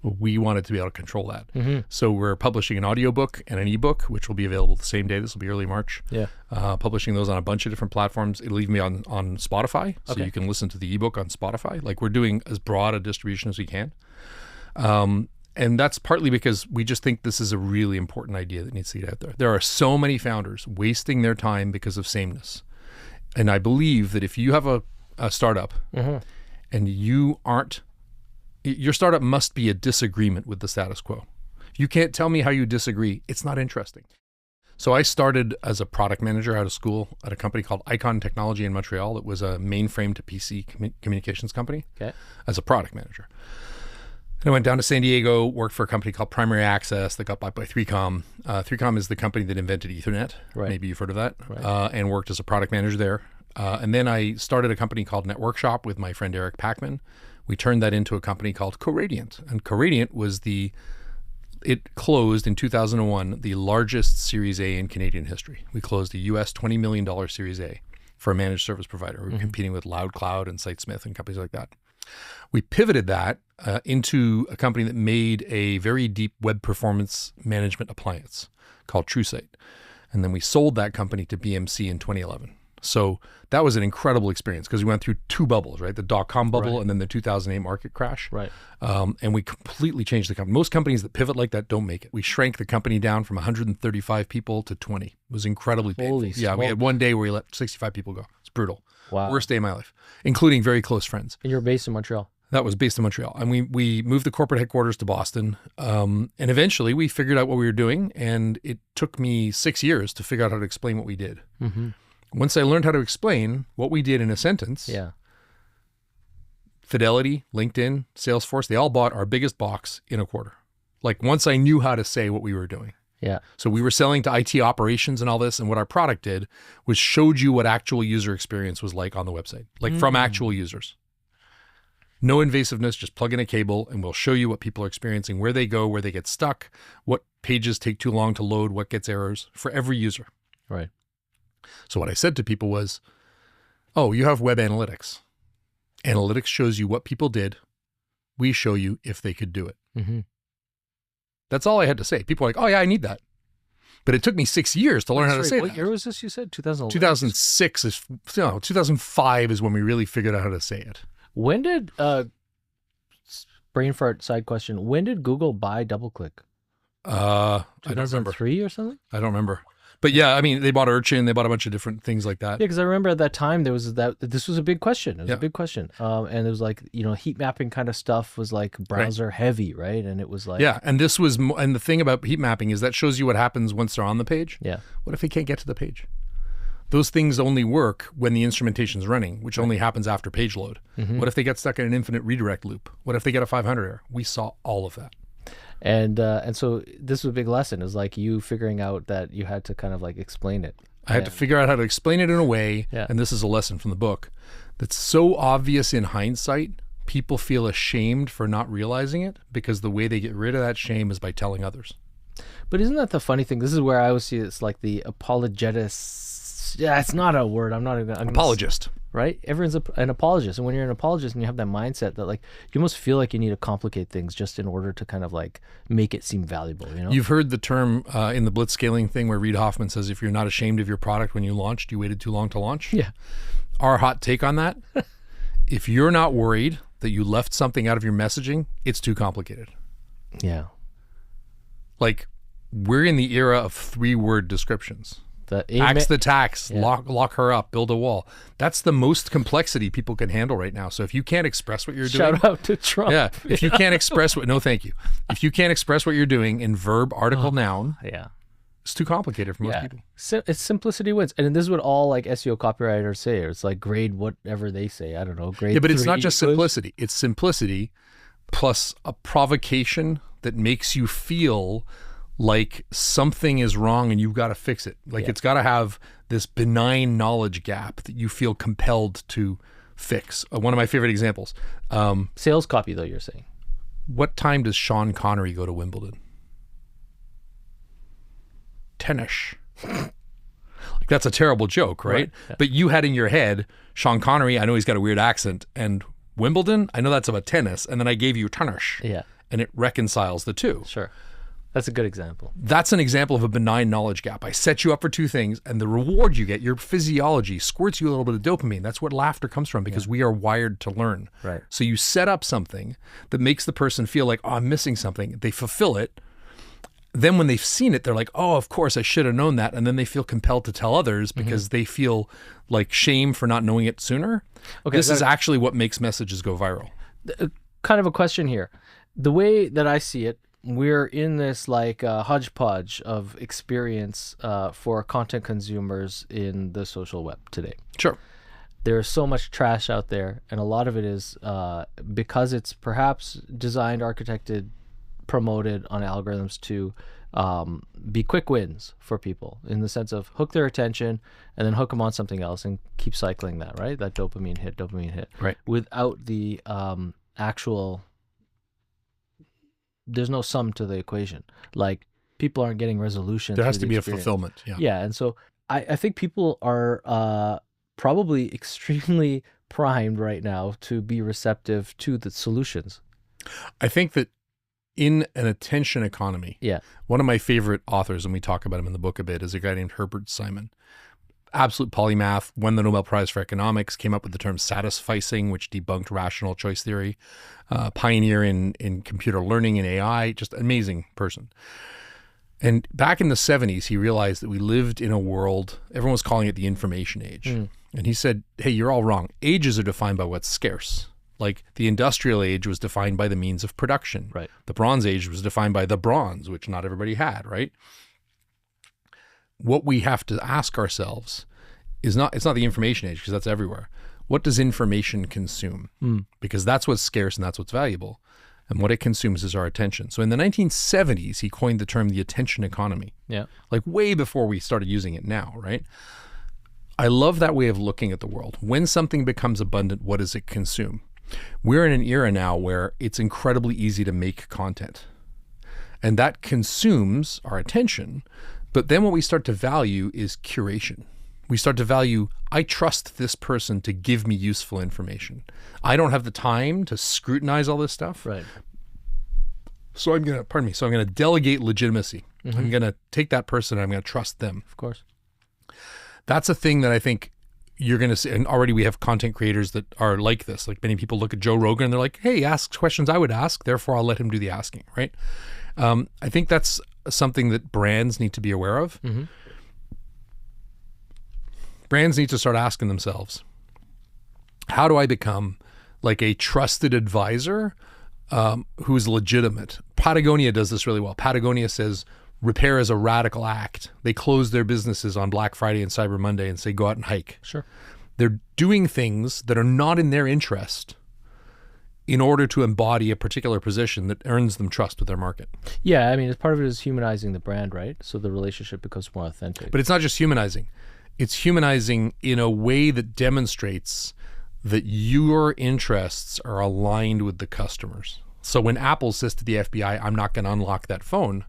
S1: We wanted to be able to control that. So we're publishing an audiobook and an ebook, which will be available the same day. This will be early March.
S2: Yeah.
S1: Publishing those on a bunch of different platforms. It'll even be on Spotify, so
S2: Okay.
S1: you can listen to the ebook on Spotify. Like, we're doing as broad a distribution as we can. And that's partly because we just think this is a really important idea that needs to get out there. There are so many founders wasting their time because of sameness. And I believe that if you have a startup and your startup must be a disagreement with the status quo. If you can't tell me how you disagree, it's not interesting. So I started as a product manager out of school at a company called Icon Technology in Montreal. That was a mainframe to PC communications company as a product manager. And I went down to San Diego, worked for a company called Primary Access that got bought by 3Com. 3Com is the company that invented Ethernet.
S2: Right.
S1: Maybe you've heard of that.
S2: Right.
S1: And worked as a product manager there. And then I started a company called Network Shop with my friend Eric Packman. We turned that into a company called Coradiant. And Coradiant was it closed in 2001, the largest Series A in Canadian history. We closed a US $20 million Series A. for a managed service provider. We were competing with LoudCloud and SiteSmith and companies like that. We pivoted that into a company that made a very deep web performance management appliance called TrueSite. And then we sold that company to BMC in 2011. So that was an incredible experience because we went through two bubbles, right? The dot-com bubble and then the 2008 market crash.
S2: Right.
S1: And we completely changed the company. Most companies that pivot like that don't make it. We shrank the company down from 135 people to 20. It was incredibly painful.
S2: Holy
S1: Yeah,
S2: smoke.
S1: we had one day where we let 65 people go. It's brutal.
S2: Wow.
S1: Worst day of my life, including very close friends.
S2: And you're based in Montreal.
S1: That was based in Montreal. And we moved the corporate headquarters to Boston. And eventually we figured out what we were doing. And it took me 6 years to figure out how to explain what we did.
S2: Mm-hmm.
S1: Once I learned how to explain what we did in a sentence, Fidelity, LinkedIn, Salesforce, they all bought our biggest box in a quarter. Like once I knew how to say what we were doing.
S2: Yeah.
S1: So we were selling to IT operations and all this. And what our product did was showed you what actual user experience was like on the website, like from actual users. No invasiveness, just plug in a cable and we'll show you what people are experiencing, where they go, where they get stuck, what pages take too long to load, what gets errors for every user.
S2: Right.
S1: So what I said to people was, oh, you have web analytics. Analytics shows you what people did. We show you if they could do it.
S2: Mm-hmm.
S1: That's all I had to say. People were like, oh yeah, I need that. But it took me 6 years to learn how to say
S2: What
S1: that.
S2: year was this you said? 2011?
S1: 2006 is, 2005 is when we really figured out how to say it.
S2: When did, brain fart side question, when did Google buy DoubleClick?
S1: I don't remember.
S2: 2003 or something?
S1: I don't remember. But yeah, I mean, they bought Urchin, they bought a bunch of different things like that.
S2: Yeah, because I remember at that time there was this was a big question. It was
S1: Yeah.
S2: a big question. And it was like, heat mapping kind of stuff was like browser heavy, right? And it was like,
S1: Yeah, and this was, and the thing about heat mapping is that shows you what happens once they're on the page.
S2: Yeah.
S1: What if they can't get to the page? Those things only work when the instrumentation's running, which only happens after page load.
S2: Mm-hmm.
S1: What if they get stuck in an infinite redirect loop? What if they get a 500 error? We saw all of that.
S2: And so this was a big lesson. It was like you figuring out that you had to kind of like explain it.
S1: I had to figure out how to explain it in a way, and this is a lesson from the book, that's so obvious in hindsight, people feel ashamed for not realizing it because the way they get rid of that shame is by telling others.
S2: But isn't that the funny thing? This is where I always see it's like the apologetics. Yeah, it's not a word. I'm not even
S1: Apologist.
S2: Right? Everyone's an apologist. And when you're an apologist and you have that mindset that like you almost feel like you need to complicate things just in order to kind of like make it seem valuable,
S1: You've heard the term in the blitzscaling thing where Reid Hoffman says, if you're not ashamed of your product when you launched, you waited too long to launch.
S2: Yeah.
S1: Our hot take on that, if you're not worried that you left something out of your messaging, it's too complicated.
S2: Yeah.
S1: Like we're in the era of 3-word descriptions. Axe the tax, lock her up, build a wall. That's the most complexity people can handle right now. So if you can't express what you're doing.
S2: Shout out to Trump.
S1: Yeah. If you can't express no, thank you. If you can't express what you're doing in verb, article, noun, it's too complicated for most people.
S2: It's simplicity wins. And this is what all like SEO copywriters say. It's like grade whatever they say. I don't know. Grade.
S1: Yeah, but it's not just
S2: English.
S1: simplicity. It's simplicity plus a provocation that makes you feel like something is wrong and you've got to fix it. Like it's got to have this benign knowledge gap that you feel compelled to fix. One of my favorite examples.
S2: Sales copy, though, you're saying.
S1: What time does Sean Connery go to Wimbledon? 10ish. Like that's a terrible joke, right?
S2: Yeah.
S1: But you had in your head, Sean Connery, I know he's got a weird accent, and Wimbledon, I know that's about tennis, and then I gave you 10ish.
S2: Yeah.
S1: And it reconciles the two.
S2: Sure. That's a good example.
S1: That's an example of a benign knowledge gap. I set you up for two things, and the reward you get, your physiology, squirts you a little bit of dopamine. That's what laughter comes from because we are wired to learn.
S2: Right.
S1: So you set up something that makes the person feel like, oh, I'm missing something. They fulfill it. Then when they've seen it, they're like, oh, of course, I should have known that. And then they feel compelled to tell others because they feel like shame for not knowing it sooner. Okay, this is actually what makes messages go viral.
S2: Kind of a question here. The way that I see it, we're in this like hodgepodge of experience for content consumers in the social web today.
S1: Sure.
S2: There's so much trash out there, and a lot of it is because it's perhaps designed, architected, promoted on algorithms to be quick wins for people in the sense of hook their attention and then hook them on something else and keep cycling that, right? That dopamine hit.
S1: Right.
S2: Without the actual... There's no sum to the equation. Like people aren't getting resolution.
S1: There has
S2: through
S1: to
S2: the
S1: be
S2: experience.
S1: a fulfillment. Yeah.
S2: Yeah. And so I think people are probably extremely primed right now to be receptive to the solutions.
S1: I think that in an attention economy,
S2: Yeah.
S1: one of my favorite authors, and we talk about him in the book a bit, is a guy named Herbert Simon. Absolute polymath, won the Nobel Prize for Economics, came up with the term satisficing, which debunked rational choice theory, pioneer in computer learning and AI, just amazing person. And back in the 70s, he realized that we lived in a world, everyone was calling it the information age. And he said, hey, you're all wrong. Ages are defined by what's scarce. Like the industrial age was defined by the means of production.
S2: Right.
S1: The Bronze Age was defined by the bronze, which not everybody had, right? What we have to ask ourselves is it's not the information age, because that's everywhere. What does information consume? Because that's what's scarce and that's what's valuable. And what it consumes is our attention. So in the 1970s, he coined the term the attention economy.
S2: Yeah.
S1: Like way before we started using it now, right? I love that way of looking at the world. When something becomes abundant, what does it consume? We're in an era now where it's incredibly easy to make content. And that consumes our attention. But then what we start to value is curation. We start to value, I trust this person to give me useful information. I don't have the time to scrutinize all this stuff.
S2: Right.
S1: So I'm going to delegate legitimacy. I'm going to take that person and I'm going to trust them.
S2: Of course.
S1: That's a thing that I think you're going to see, and already we have content creators that are like this. Like many people look at Joe Rogan and they're like, hey, he asks questions I would ask, therefore I'll let him do the asking, right? I think that's something that brands need to be aware of. Brands need to start asking themselves, how do I become like a trusted advisor who's legitimate? Patagonia does this really well. Patagonia says, repair is a radical act. They close their businesses on Black Friday and Cyber Monday and say, go out and hike.
S2: Sure.
S1: They're doing things that are not in their interest in order to embody a particular position that earns them trust with their market.
S2: Yeah, I mean, part of it is humanizing the brand, right? So the relationship becomes more authentic.
S1: But it's not just humanizing. It's humanizing in a way that demonstrates that your interests are aligned with the customers. So when Apple says to the FBI, I'm not going to unlock that phone,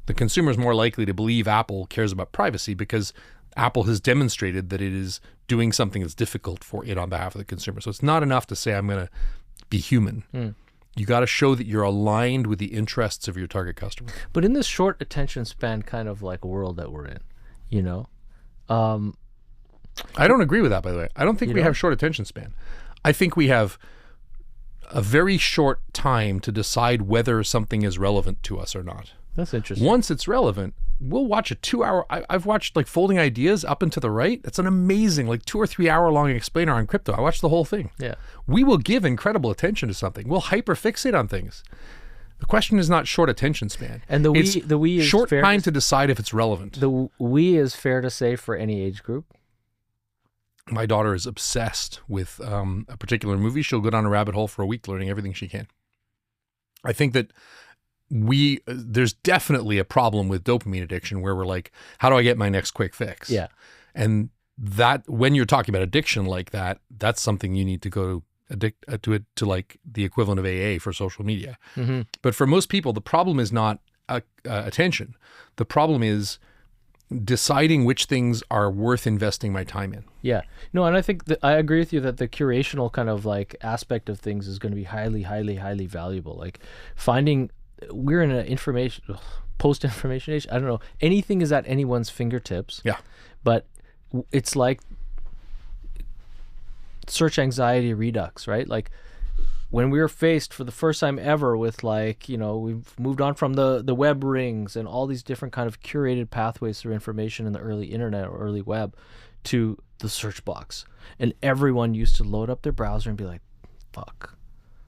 S1: the consumer is more likely to believe Apple cares about privacy because Apple has demonstrated that it is doing something that's difficult for it on behalf of the consumer. So it's not enough to say I'm going to be human. You got to show that you're aligned with the interests of your target customer.
S2: But in this short attention span kind of like world that we're in, you know?
S1: I don't agree with that, by the way. I don't think we have short attention span. I think we have a very short time to decide whether something is relevant to us or not.
S2: That's interesting.
S1: Once it's relevant, we'll watch a 2-hour, I've watched like Folding Ideas up and to the right. It's an amazing, like 2 or 3 hour long explainer on crypto. I watched the whole thing.
S2: Yeah.
S1: We will give incredible attention to something. We'll hyperfixate on things. The question is not short attention span.
S2: And the we is
S1: short
S2: fair
S1: time to decide if it's relevant.
S2: The we is fair to say for any age group.
S1: My daughter is obsessed with a particular movie. She'll go down a rabbit hole for a week learning everything she can. I think that there's definitely a problem with dopamine addiction where we're like, how do I get my next quick fix?
S2: Yeah.
S1: And that, when you're talking about addiction like that, that's something you need to go to like the equivalent of AA for social media. But for most people, the problem is not attention. The problem is deciding which things are worth investing my time in.
S2: Yeah. No, and I think I agree with you that the curational kind of like aspect of things is going to be highly, highly, highly valuable. Like we're in an post-information age. I don't know. Anything is at anyone's fingertips.
S1: Yeah.
S2: But it's like search anxiety redux, right? Like when we were faced for the first time ever with like, you know, we've moved on from the web rings and all these different kind of curated pathways through information in the early internet or early web to the search box. And everyone used to load up their browser and be like, fuck,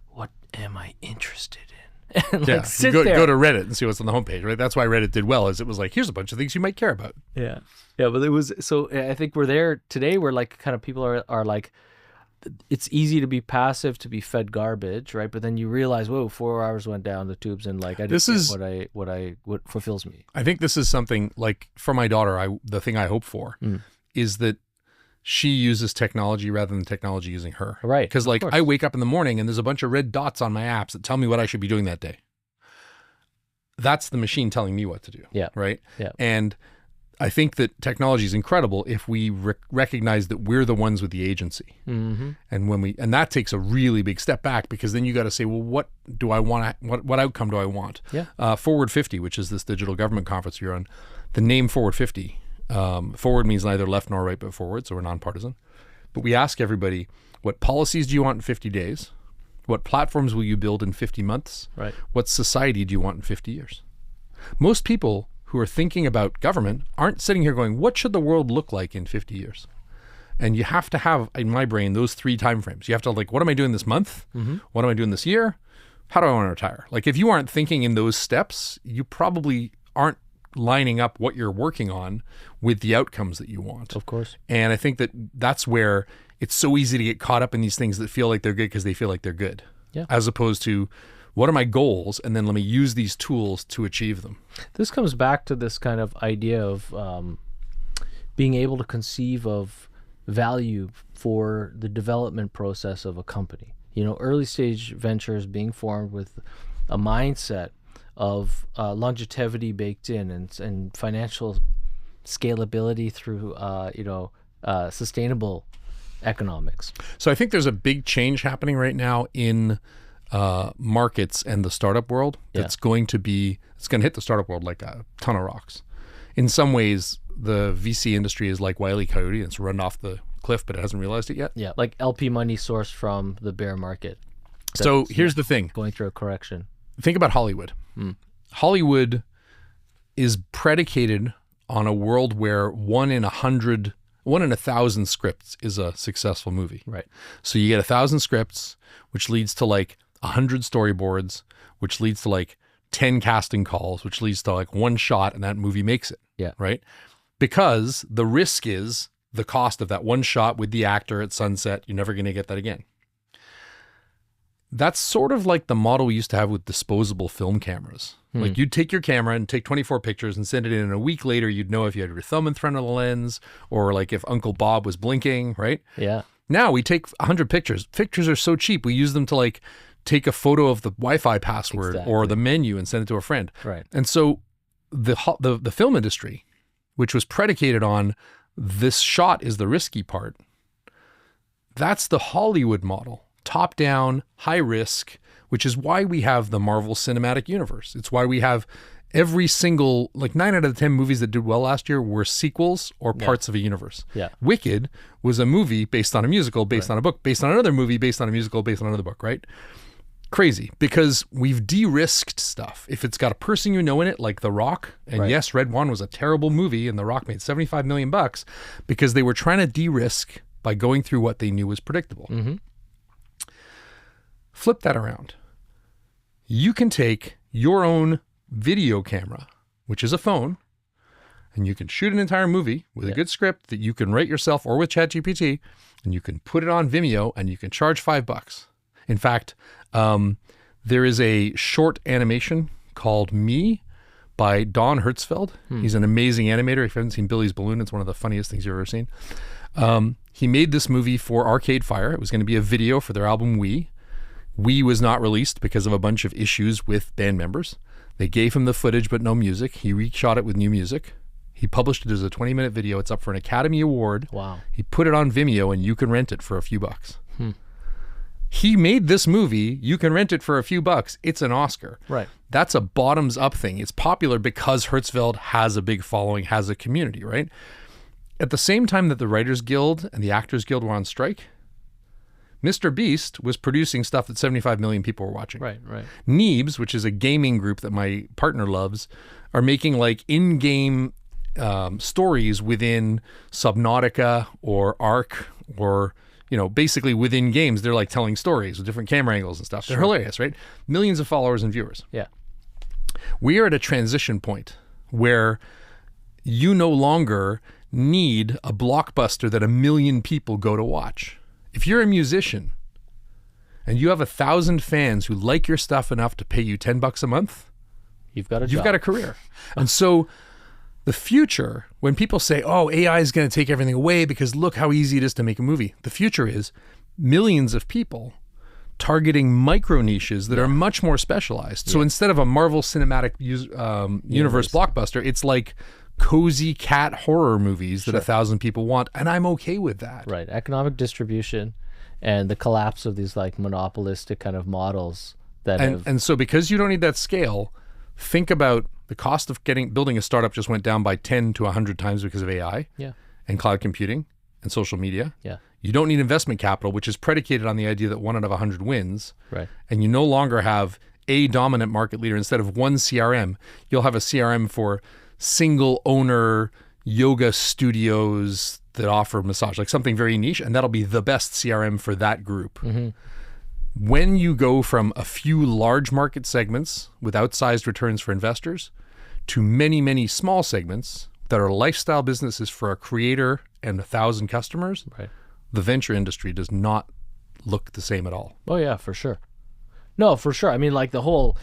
S2: what am I interested in? And like sit there.
S1: Go to Reddit and see what's on the homepage, right? That's why Reddit did well, is it was like, here's a bunch of things you might care about.
S2: Yeah. Yeah, but it was, so I think we're there today where like kind of people are like, it's easy to be passive, to be fed garbage, right? But then you realize, whoa, 4 hours went down the tubes, and like I didn't get what fulfills me.
S1: I think this is something like for my daughter. The thing I hope for is that she uses technology rather than technology using her.
S2: Right.
S1: Because like I wake up in the morning and there's a bunch of red dots on my apps that tell me what I should be doing that day. That's the machine telling me what to do.
S2: Yeah.
S1: Right.
S2: Yeah.
S1: And I think that technology is incredible if we recognize that we're the ones with the agency.
S2: Mm-hmm.
S1: And that takes a really big step back, because then you got to say, well, what do I want? What outcome do I want?
S2: Yeah.
S1: Forward 50, which is this digital government conference you're on, the name Forward 50, forward means neither left nor right, but forward. So we're nonpartisan. But we ask everybody, what policies do you want in 50 days? What platforms will you build in 50 months?
S2: Right.
S1: What society do you want in 50 years? Most people who are thinking about government aren't sitting here going, what should the world look like in 50 years? And you have to have, in my brain, those 3 time frames. You have to what am I doing this month?
S2: Mm-hmm. What
S1: am I doing this year? How do I want to retire? If you aren't thinking in those steps, you probably aren't lining up what you're working on with the outcomes that you want.
S2: Of course.
S1: And I think that that's where it's so easy to get caught up in these things that feel like they're good because they feel like they're good.
S2: Yeah.
S1: As opposed to, what are my goals? And then let me use these tools to achieve them.
S2: This comes back to this kind of idea of being able to conceive of value for the development process of a company. Early stage ventures being formed with a mindset of longevity baked in and financial scalability through sustainable economics.
S1: So I think there's a big change happening right now in markets and the startup world. It's going to hit the startup world like a ton of rocks. In some ways, the VC industry is like Wile E. Coyote. It's run off the cliff, but it hasn't realized it yet.
S2: Yeah, like LP money sourced from the bear market.
S1: So here's the thing.
S2: Going through a correction.
S1: Think about Hollywood. Hollywood is predicated on a world where 1 in 1,000 scripts is a successful movie.
S2: Right.
S1: So you get 1,000 scripts, which leads to 100 storyboards, which leads to 10 casting calls, which leads to 1 shot, and that movie makes it.
S2: Yeah.
S1: Right. Because the risk is the cost of that 1 shot with the actor at sunset. You're never going to get that again. That's sort of like the model we used to have with disposable film cameras. You'd take your camera and take 24 pictures and send it in, and a week later you'd know if you had your thumb in front of the lens or if Uncle Bob was blinking, right?
S2: Yeah.
S1: Now we take 100 pictures. Pictures are so cheap. We use them to take a photo of the Wi-Fi password or the menu and send it to a friend.
S2: Right.
S1: And so the film industry, which was predicated on this shot is the risky part, that's the Hollywood model. Top down, high risk, which is why we have the Marvel Cinematic Universe. It's why we have every single, 9 out of the 10 movies that did well last year were sequels or parts of a universe.
S2: Yeah.
S1: Wicked was a movie based on a musical, based on a book, based on another movie, based on a musical, based on another book, right? Crazy, because we've de-risked stuff. If it's got a person in it, like The Rock, and yes, Red One was a terrible movie and The Rock made $75 million because they were trying to de-risk by going through what they knew was predictable.
S2: Mm-hmm.
S1: Flip that around. You can take your own video camera, which is a phone, and you can shoot an entire movie with a good script that you can write yourself or with ChatGPT, and you can put it on Vimeo and you can charge $5. In fact, there is a short animation called Me by Don Hertzfeld. He's an amazing animator. If you haven't seen Billy's Balloon, it's one of the funniest things you've ever seen. He made this movie for Arcade Fire. It was going to be a video for their album We. We was not released because of a bunch of issues with band members. They gave him the footage but no music. He reshot it with new music. He published it as a 20-minute video. It's up for an Academy Award.
S2: Wow.
S1: He put it on Vimeo and you can rent it for a few bucks. He made this movie. You can rent it for a few bucks. It's an Oscar.
S2: Right.
S1: That's a bottoms-up thing. It's popular because Hertzfeld has a big following, has a community, right? At the same time that the Writers Guild and the Actors Guild were on strike, Mr. Beast was producing stuff that 75 million people were watching.
S2: Right.
S1: Neebs, which is a gaming group that my partner loves, are making in-game stories within Subnautica or Ark or, basically within games. They're telling stories with different camera angles and stuff. They're hilarious, right? Millions of followers and viewers.
S2: Yeah.
S1: We are at a transition point where you no longer need a blockbuster that 1 million people go to watch. If you're a musician and you have 1,000 fans who like your stuff enough to pay you $10 a month,
S2: you've got
S1: a career. And so the future, when people say, oh, AI is going to take everything away because look how easy it is to make a movie. The future is millions of people targeting micro niches that are much more specialized. So instead of a Marvel Cinematic Universe blockbuster, it's like cozy cat horror movies that
S2: Sure.
S1: 1,000 people want, and I'm okay with that.
S2: Right. Economic distribution and the collapse of these like monopolistic kind of models that have.
S1: And so because you don't need that scale, think about the cost of building a startup just went down by 10 to 100 times because of AI
S2: Yeah.
S1: and cloud computing and social media.
S2: Yeah.
S1: You don't need investment capital, which is predicated on the idea that 1 out of 100 wins.
S2: Right.
S1: And you no longer have a dominant market leader. Instead of one CRM, you'll have a CRM for single owner yoga studios that offer massage, like something very niche, and that'll be the best CRM for that group.
S2: Mm-hmm.
S1: When you go from a few large market segments with outsized returns for investors to many, many small segments that are lifestyle businesses for a creator and 1,000 customers,
S2: Right.
S1: the venture industry does not look the same at all.
S2: Oh yeah, for sure. No, for sure. I mean, like the whole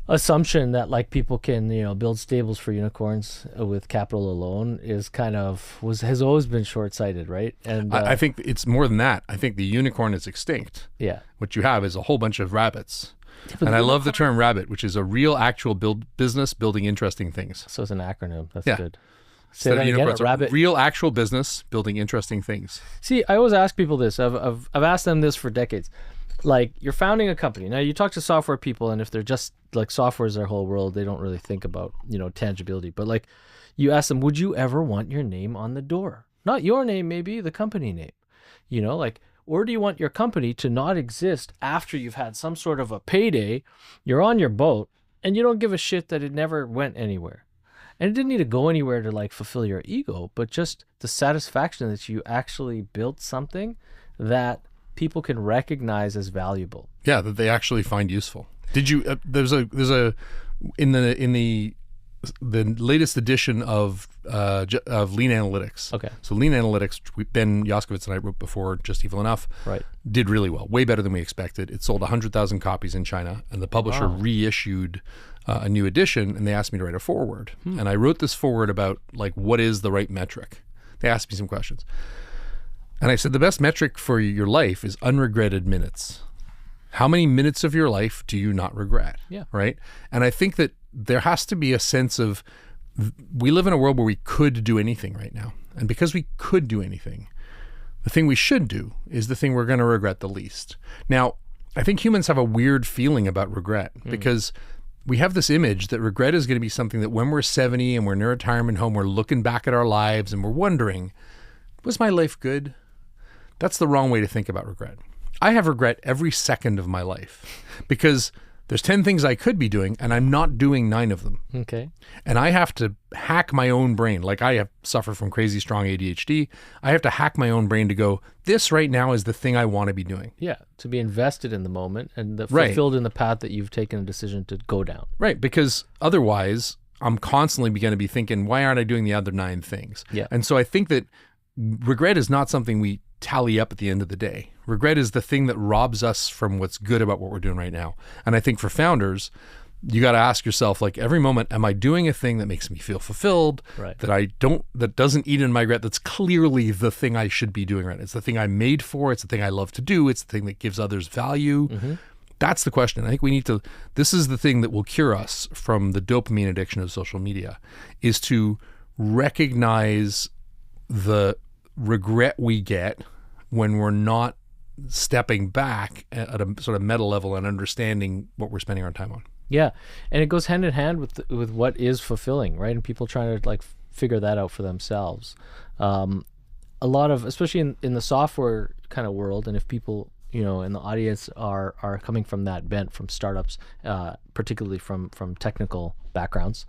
S2: assumption that like people can, build stables for unicorns with capital alone is has always been short-sighted, right? And
S1: I think it's more than that. I think the unicorn is extinct.
S2: yeah.
S1: What you have is a whole bunch of rabbits.
S2: but
S1: And I love the term rabbit, which is a real actual business building interesting things.
S2: So it's an acronym. That's
S1: Yeah.
S2: good. Say
S1: Instead
S2: that
S1: of
S2: again.
S1: unicorns,
S2: A rabbit.
S1: real actual business building interesting things.
S2: See, I always ask people this. I've asked them this for decades. Like, you're founding a company. Now, you talk to software people, and if they're just like software is their whole world, they don't really think about, tangibility. But like, you ask them, would you ever want your name on the door? Not your name, maybe the company name. Or do you want your company to not exist after you've had some sort of a payday, you're on your boat, and you don't give a shit that it never went anywhere? And it didn't need to go anywhere to like fulfill your ego, but just the satisfaction that you actually built something that people can recognize as valuable.
S1: Yeah, that they actually find useful. Did you? There's a in the latest edition of Lean Analytics.
S2: Okay.
S1: So Lean Analytics, Ben Yoskovitz and I wrote before, Just Evil Enough.
S2: Right.
S1: Did really well, way better than we expected. It sold 100,000 copies in China, and the publisher reissued a new edition, and they asked me to write a foreword. And I wrote this foreword about like what is the right metric. They asked me some questions. And I said, the best metric for your life is unregretted minutes. How many minutes of your life do you not regret?
S2: Yeah.
S1: Right? And I think that there has to be a sense of, we live in a world where we could do anything right now. And because we could do anything, the thing we should do is the thing we're going to regret the least. Now, I think humans have a weird feeling about regret because we have this image that regret is going to be something that when we're 70 and we're in a retirement home, we're looking back at our lives and we're wondering, was my life good? That's the wrong way to think about regret. I have regret every second of my life because there's 10 things I could be doing and I'm not doing 9 of them.
S2: Okay.
S1: And I have to hack my own brain. Like I suffer from crazy strong ADHD. I have to hack my own brain to go, this right now is the thing I want to be doing.
S2: Yeah. To be invested in the moment and
S1: Right.
S2: fulfilled in the path that you've taken a decision to go down.
S1: Right. Because otherwise I'm constantly going to be thinking, why aren't I doing the other 9 things?
S2: Yeah.
S1: And so I think that regret is not something we tally up at the end of the day. Regret is the thing that robs us from what's good about what we're doing right now. And I think for founders, you got to ask yourself, like every moment, am I doing a thing that makes me feel fulfilled?
S2: Right.
S1: That doesn't eat in my regret? That's clearly the thing I should be doing right. It's the thing I'm made for. It's the thing I love to do. It's the thing that gives others value. Mm-hmm. That's the question. I think we need to, this is the thing that will cure us from the dopamine addiction of social media, is to recognize the regret we get when we're not stepping back at a sort of meta level and understanding what we're spending our time on.
S2: Yeah. And it goes hand in hand with what is fulfilling, right? And people trying to like figure that out for themselves. A lot of, especially in the software kind of world, and if people, in the audience are coming from that bent, from startups, particularly from technical backgrounds,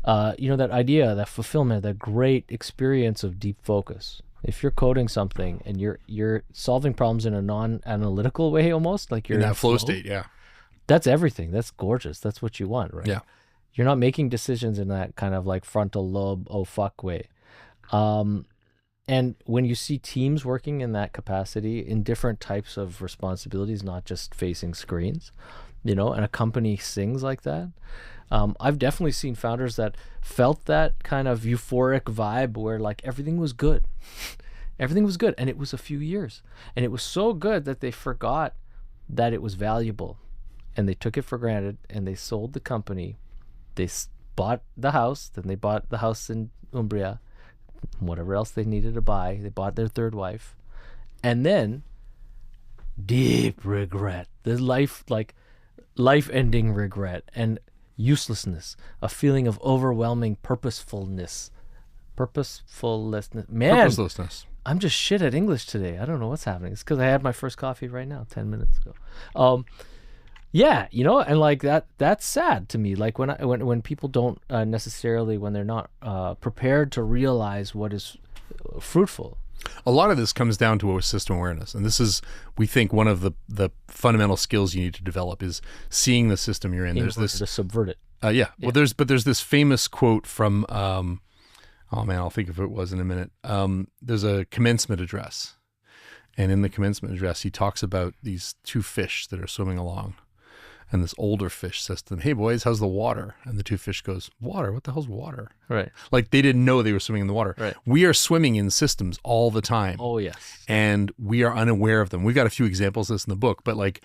S2: that idea, that fulfillment, that great experience of deep focus. If you're coding something and you're solving problems in a non-analytical way, almost like you're
S1: in that flow state, yeah.
S2: That's everything. That's gorgeous. That's what you want, right?
S1: Yeah.
S2: You're not making decisions in that kind of like frontal lobe, oh fuck way. And when you see teams working in that capacity in different types of responsibilities, not just facing screens, and a company sings like that. I've definitely seen founders that felt that kind of euphoric vibe where like everything was good. Everything was good. And it was a few years. And it was so good that they forgot that it was valuable. And they took it for granted and they sold the company. They bought the house, then they bought the house in Umbria, whatever else they needed to buy. They bought their third wife. And then deep regret, the life-ending regret and uselessness, a feeling of overwhelming purposefulness. Man,
S1: Purposelessness.
S2: I'm just shit at English today. I don't know what's happening. It's because I had my first coffee right now, 10 minutes ago. Yeah, and like that's sad to me. Like when people don't necessarily, when they're not prepared to realize what is fruitful.
S1: A lot of this comes down to system awareness. And this is, we think, one of the fundamental skills you need to develop is seeing the system you're in. There's this
S2: to subvert it.
S1: Yeah. Well, there's this famous quote from, oh man, I'll think of who it was in a minute. There's a commencement address. And in the commencement address, he talks about these two fish that are swimming along. And this older fish says to them, "Hey boys, how's the water?" And the two fish goes, "Water? What the hell's water?"
S2: Right.
S1: Like they didn't know they were swimming in the water.
S2: Right.
S1: We are swimming in systems all the time.
S2: Oh, yes.
S1: And we are unaware of them. We've got a few examples of this in the book, but like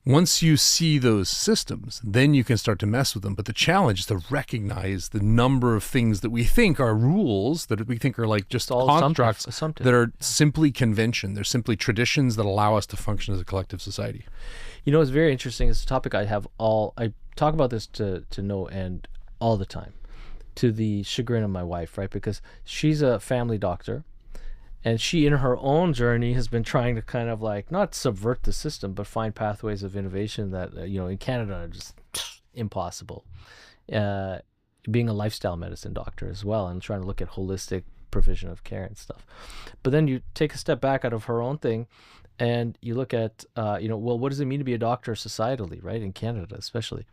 S1: once you see those systems, then you can start to mess with them. But the challenge is to recognize the number of things that we think are rules, that we think are like just
S2: all
S1: constructs
S2: assumptive.
S1: that are simply convention. They're simply traditions that allow us to function as a collective society.
S2: It's very interesting. It's a topic I talk about this to no end all the time, to the chagrin of my wife, right? Because she's a family doctor, and she, in her own journey, has been trying to kind of like not subvert the system, but find pathways of innovation that, in Canada are just impossible. Being a lifestyle medicine doctor as well, and trying to look at holistic provision of care and stuff. But then you take a step back out of her own thing, and you look at, well, what does it mean to be a doctor societally, right? In Canada, especially.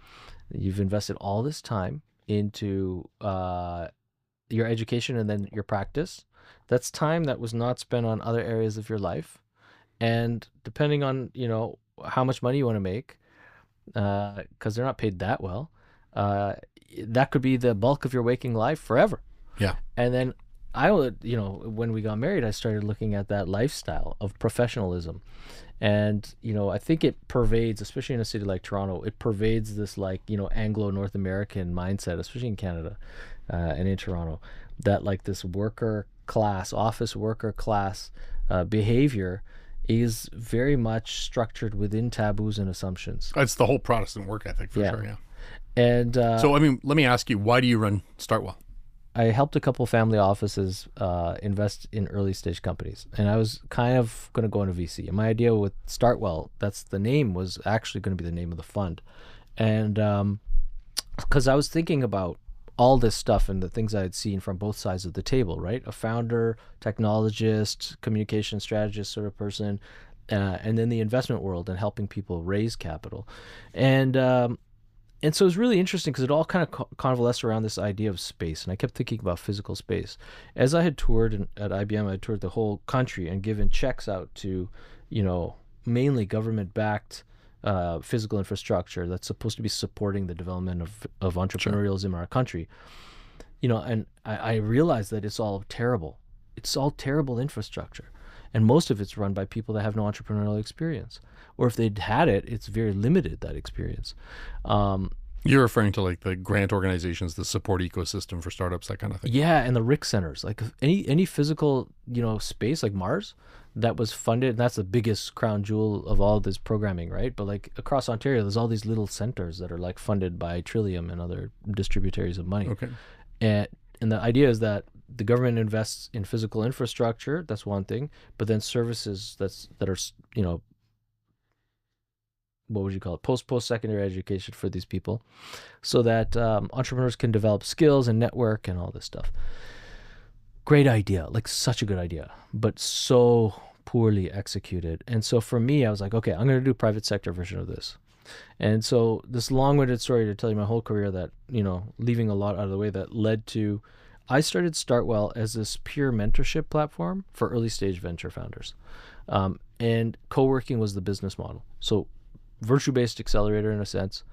S2: You've invested all this time into your education and then your practice. That's time that was not spent on other areas of your life. And depending on, how much money you want to make, because they're not paid that well, that could be the bulk of your waking life forever.
S1: Yeah.
S2: And then I would, when we got married, I started looking at that lifestyle of professionalism. And, I think it pervades, especially in a city like Toronto, it pervades this like, Anglo-North American mindset, especially in Canada and in Toronto, that like this office worker class behavior is very much structured within taboos and assumptions.
S1: It's the whole Protestant work ethic for sure, yeah.
S2: And
S1: so, let me ask you, why do you run StartWell?
S2: I helped a couple family offices invest in early stage companies, and I was kind of going to go into VC. And my idea with StartWell, that's the name, was actually going to be the name of the fund. And because I was thinking about all this stuff and the things I had seen from both sides of the table, right? A founder, technologist, communication strategist sort of person, and then the investment world and helping people raise capital. And so it was really interesting because it all kind of convalesced around this idea of space. And I kept thinking about physical space. As I had toured at IBM, I had toured the whole country and given checks out to, mainly government-backed physical infrastructure that's supposed to be supporting the development of entrepreneurialism in our country. And I realized that it's all terrible. It's all terrible infrastructure. And most of it's run by people that have no entrepreneurial experience. Or if they'd had it, it's very limited, that experience.
S1: You're referring to like the grant organizations, the support ecosystem for startups, that kind of thing.
S2: Yeah, and the RIC centers. Like any physical, space like Mars that was funded, and that's the biggest crown jewel of all this programming, right? But like across Ontario, there's all these little centers that are like funded by Trillium and other distributaries of money. Okay. And the idea is that the government invests in physical infrastructure, that's one thing, but then services that are, what would you call it? Post-secondary education for these people, so that entrepreneurs can develop skills and network and all this stuff. Great idea, like such a good idea, but so poorly executed. And so for me, I was like, okay, I'm going to do a private sector version of this. And so this long-winded story to tell you my whole career that, leaving a lot out of the way, that led to, I started StartWell as this peer mentorship platform for early stage venture founders. And co-working was the business model. So virtue-based accelerator in a sense.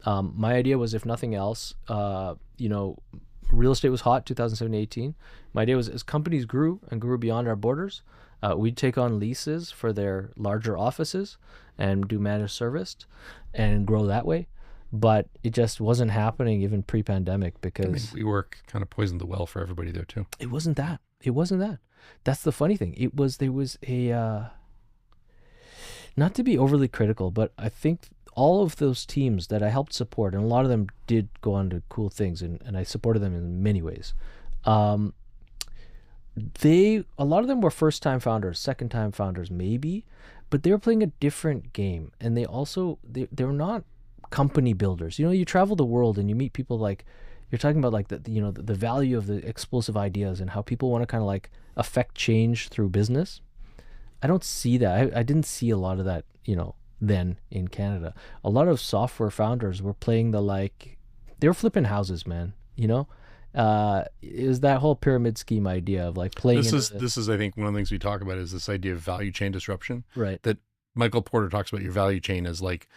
S2: My idea was, if nothing else, real estate was hot 2017-18. My idea was, as companies grew and grew beyond our borders, we'd take on leases for their larger offices and do managed service and grow that way. but it just wasn't happening even pre-pandemic
S3: I mean,
S2: because
S3: WeWork kind of poisoned the well for everybody there too.
S2: it wasn't that. It wasn't that. That's the funny thing. There was a, not to be overly critical, but I think all of those teams that I helped support, and a lot of them did go on to cool things, and I supported them in many ways. A lot of them were first-time founders, second-time founders maybe, but they were playing a different game, and they were not company builders. You travel the world and you meet people like, you're talking about like the value of the explosive ideas and how people want to kind of like affect change through business. I don't see that. I didn't see a lot of that, then in Canada. A lot of software founders were playing they were flipping houses, man. It was that whole pyramid scheme idea of like playing.
S3: This is I think one of the things we talk about is this idea of value chain disruption.
S2: Right.
S3: That Michael Porter talks about your value chain as like,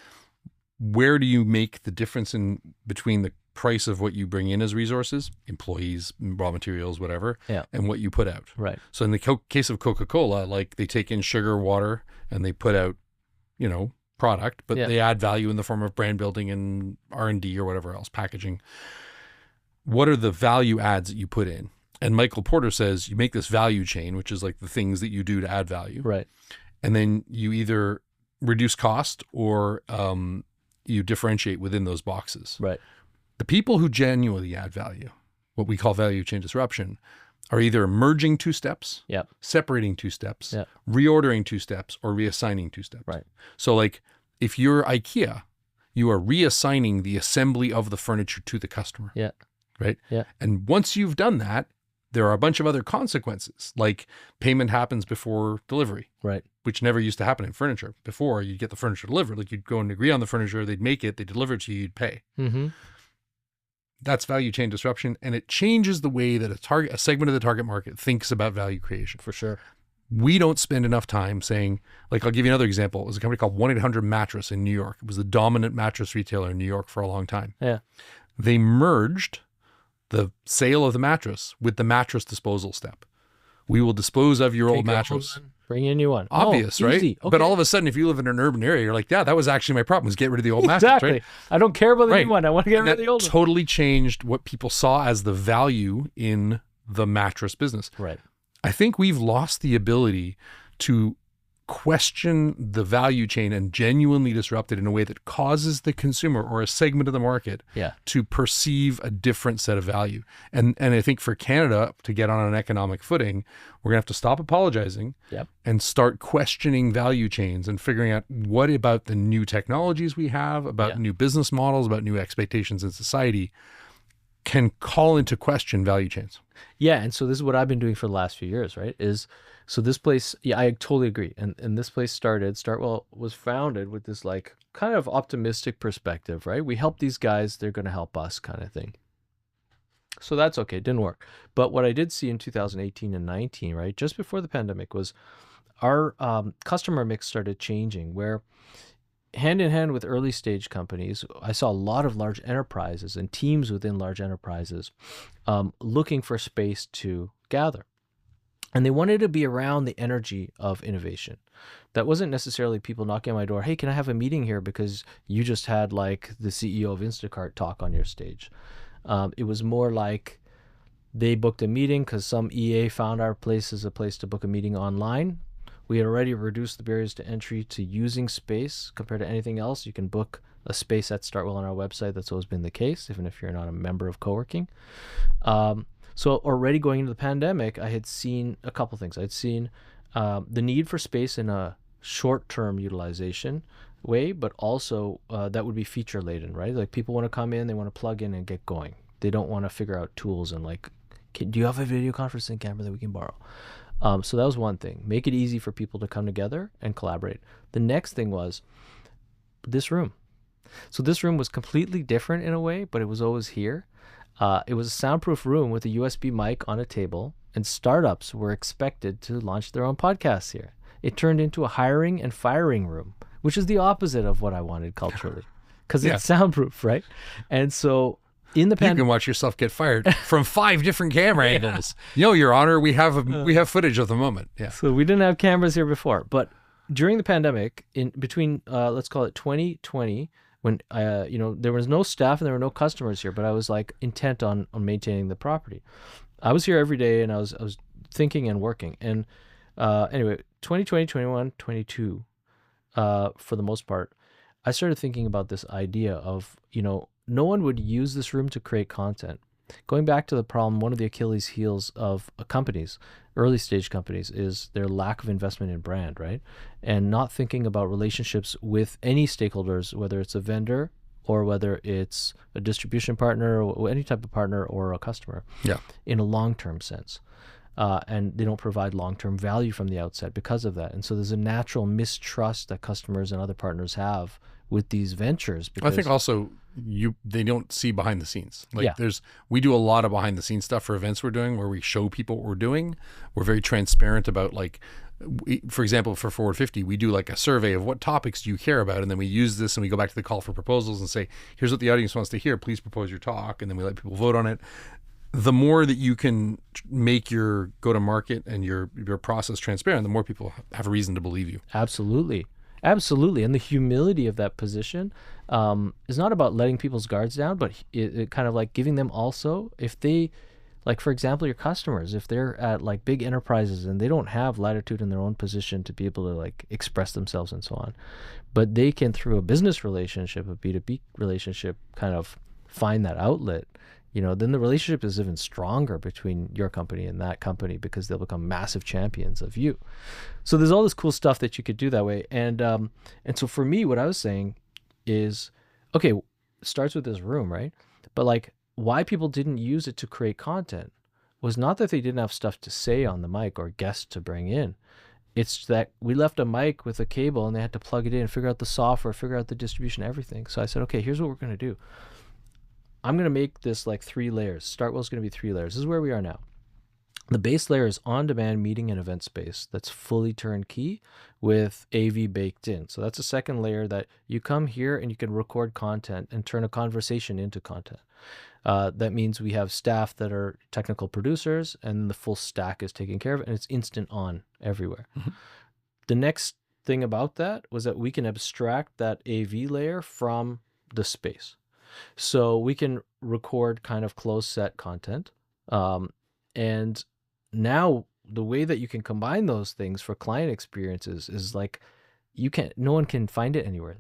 S3: where do you make the difference in between the price of what you bring in as resources, employees, raw materials, whatever, and what you put out.
S2: Right.
S3: So in the case of Coca-Cola, like they take in sugar, water, and they put out, product, but they add value in the form of brand building and R&D or whatever else, packaging. What are the value adds that you put in? And Michael Porter says you make this value chain, which is like the things that you do to add value.
S2: Right.
S3: And then you either reduce cost or you differentiate within those boxes.
S2: Right.
S3: The people who genuinely add value, what we call value chain disruption, are either merging two steps, separating two steps, reordering two steps, or reassigning two steps.
S2: Right.
S3: So like if you're IKEA, you are reassigning the assembly of the furniture to the customer.
S2: Yeah.
S3: Right?
S2: Yeah.
S3: And once you've done that, there are a bunch of other consequences, like payment happens before delivery.
S2: Right.
S3: Which never used to happen in furniture. Before, you'd get the furniture delivered. Like you'd go and agree on the furniture, they'd make it, they deliver it to you, you'd pay.
S2: Mm-hmm.
S3: That's value chain disruption, and it changes the way that a segment of the target market thinks about value creation.
S2: For sure.
S3: We don't spend enough time saying, like, I'll give you another example. It was a company called 1-800-Mattress in New York. It was the dominant mattress retailer in New York for a long time.
S2: Yeah.
S3: They merged the sale of the mattress with the mattress disposal step. We will dispose of your old mattress.
S2: Bring in a new one.
S3: Obvious, right?
S2: Easy. Okay.
S3: But all of a sudden, if you live in an urban area, you're like, yeah, that was actually my problem, was get rid of the old mattress,
S2: Exactly.
S3: right?
S2: I don't care about the new one. I want to get rid of the old one.
S3: Totally changed what people saw as the value in the mattress business.
S2: Right.
S3: I think we've lost the ability to question the value chain and genuinely disrupt it in a way that causes the consumer or a segment of the market to perceive a different set of value. And I think for Canada to get on an economic footing, we're gonna have to stop apologizing and start questioning value chains and figuring out what about the new technologies we have, about new business models, about new expectations in society can call into question value chains.
S2: Yeah, and so this is what I've been doing for the last few years, right? So this place, I totally agree. And this place StartWell was founded with this like kind of optimistic perspective, right? We help these guys, they're going to help us kind of thing. So that's okay, it didn't work. But what I did see in 2018 and 19, right, just before the pandemic, was our customer mix started changing, where hand in hand with early stage companies, I saw a lot of large enterprises and teams within large enterprises looking for space to gather. And they wanted to be around the energy of innovation. That wasn't necessarily people knocking on my door, hey, can I have a meeting here because you just had like the CEO of Instacart talk on your stage. It was more like they booked a meeting because some EA found our place as a place to book a meeting online. We had already reduced the barriers to entry to using space compared to anything else. You can book a space at StartWell on our website. That's always been the case, even if you're not a member of co-working. So already going into the pandemic, I had seen a couple things. I'd seen the need for space in a short-term utilization way, but also that would be feature-laden, right? Like people want to come in, they want to plug in and get going. They don't want to figure out tools and like, do you have a video conferencing camera that we can borrow? So that was one thing. Make it easy for people to come together and collaborate. The next thing was this room. So this room was completely different in a way, but it was always here. It was a soundproof room with a USB mic on a table, and startups were expected to launch their own podcasts here. It turned into a hiring and firing room, which is the opposite of what I wanted culturally, because it's soundproof, right? And so in the
S3: you can watch yourself get fired from 5 different camera angles. Your Honor, we have footage of the moment. Yeah.
S2: So we didn't have cameras here before, but during the pandemic, in between let's call it 2020, when there was no staff and there were no customers here, but I was like intent on maintaining the property. I was here every day and I was thinking and working. And anyway, 2020, 21, 22, for the most part, I started thinking about this idea of, no one would use this room to create content. Going back to the problem, one of the Achilles heels of companies, early stage companies, is their lack of investment in brand, right? And not thinking about relationships with any stakeholders, whether it's a vendor or whether it's a distribution partner or any type of partner or a customer, in a long-term sense. And they don't provide long-term value from the outset because of that. And so there's a natural mistrust that customers and other partners have with these ventures. Because
S3: I think also they don't see behind the scenes. We do a lot of behind the scenes stuff for events we're doing where we show people what we're doing. We're very transparent about for example, for Forward 50, we do like a survey of what topics do you care about, and then we use this and we go back to the call for proposals and say, here's what the audience wants to hear, please propose your talk, and then we let people vote on it. The more that you can make your go-to-market and your process transparent, the more people have a reason to believe you.
S2: Absolutely. And the humility of that position is not about letting people's guards down, but it kind of like giving them also, if they, like, for example, your customers, if they're at like big enterprises and they don't have latitude in their own position to be able to like express themselves and so on, but they can, through a business relationship, a B2B relationship, kind of find that outlet, then the relationship is even stronger between your company and that company because they'll become massive champions of you. So there's all this cool stuff that you could do that way. And so for me, what I was saying is, okay, it starts with this room, right? But like why people didn't use it to create content was not that they didn't have stuff to say on the mic or guests to bring in. It's that we left a mic with a cable and they had to plug it in, figure out the software, figure out the distribution, everything. So I said, okay, here's what we're going to do. I'm going to make this like 3 layers. StartWell's going to be 3 layers. This is where we are now. The base layer is on-demand meeting and event space that's fully turnkey with AV baked in. So that's a second layer that you come here and you can record content and turn a conversation into content. That means we have staff that are technical producers and the full stack is taken care of and it's instant on everywhere. Mm-hmm. The next thing about that was that we can abstract that AV layer from the space. So we can record kind of closed set content. And now the way that you can combine those things for client experiences is like, no one can find it anywhere.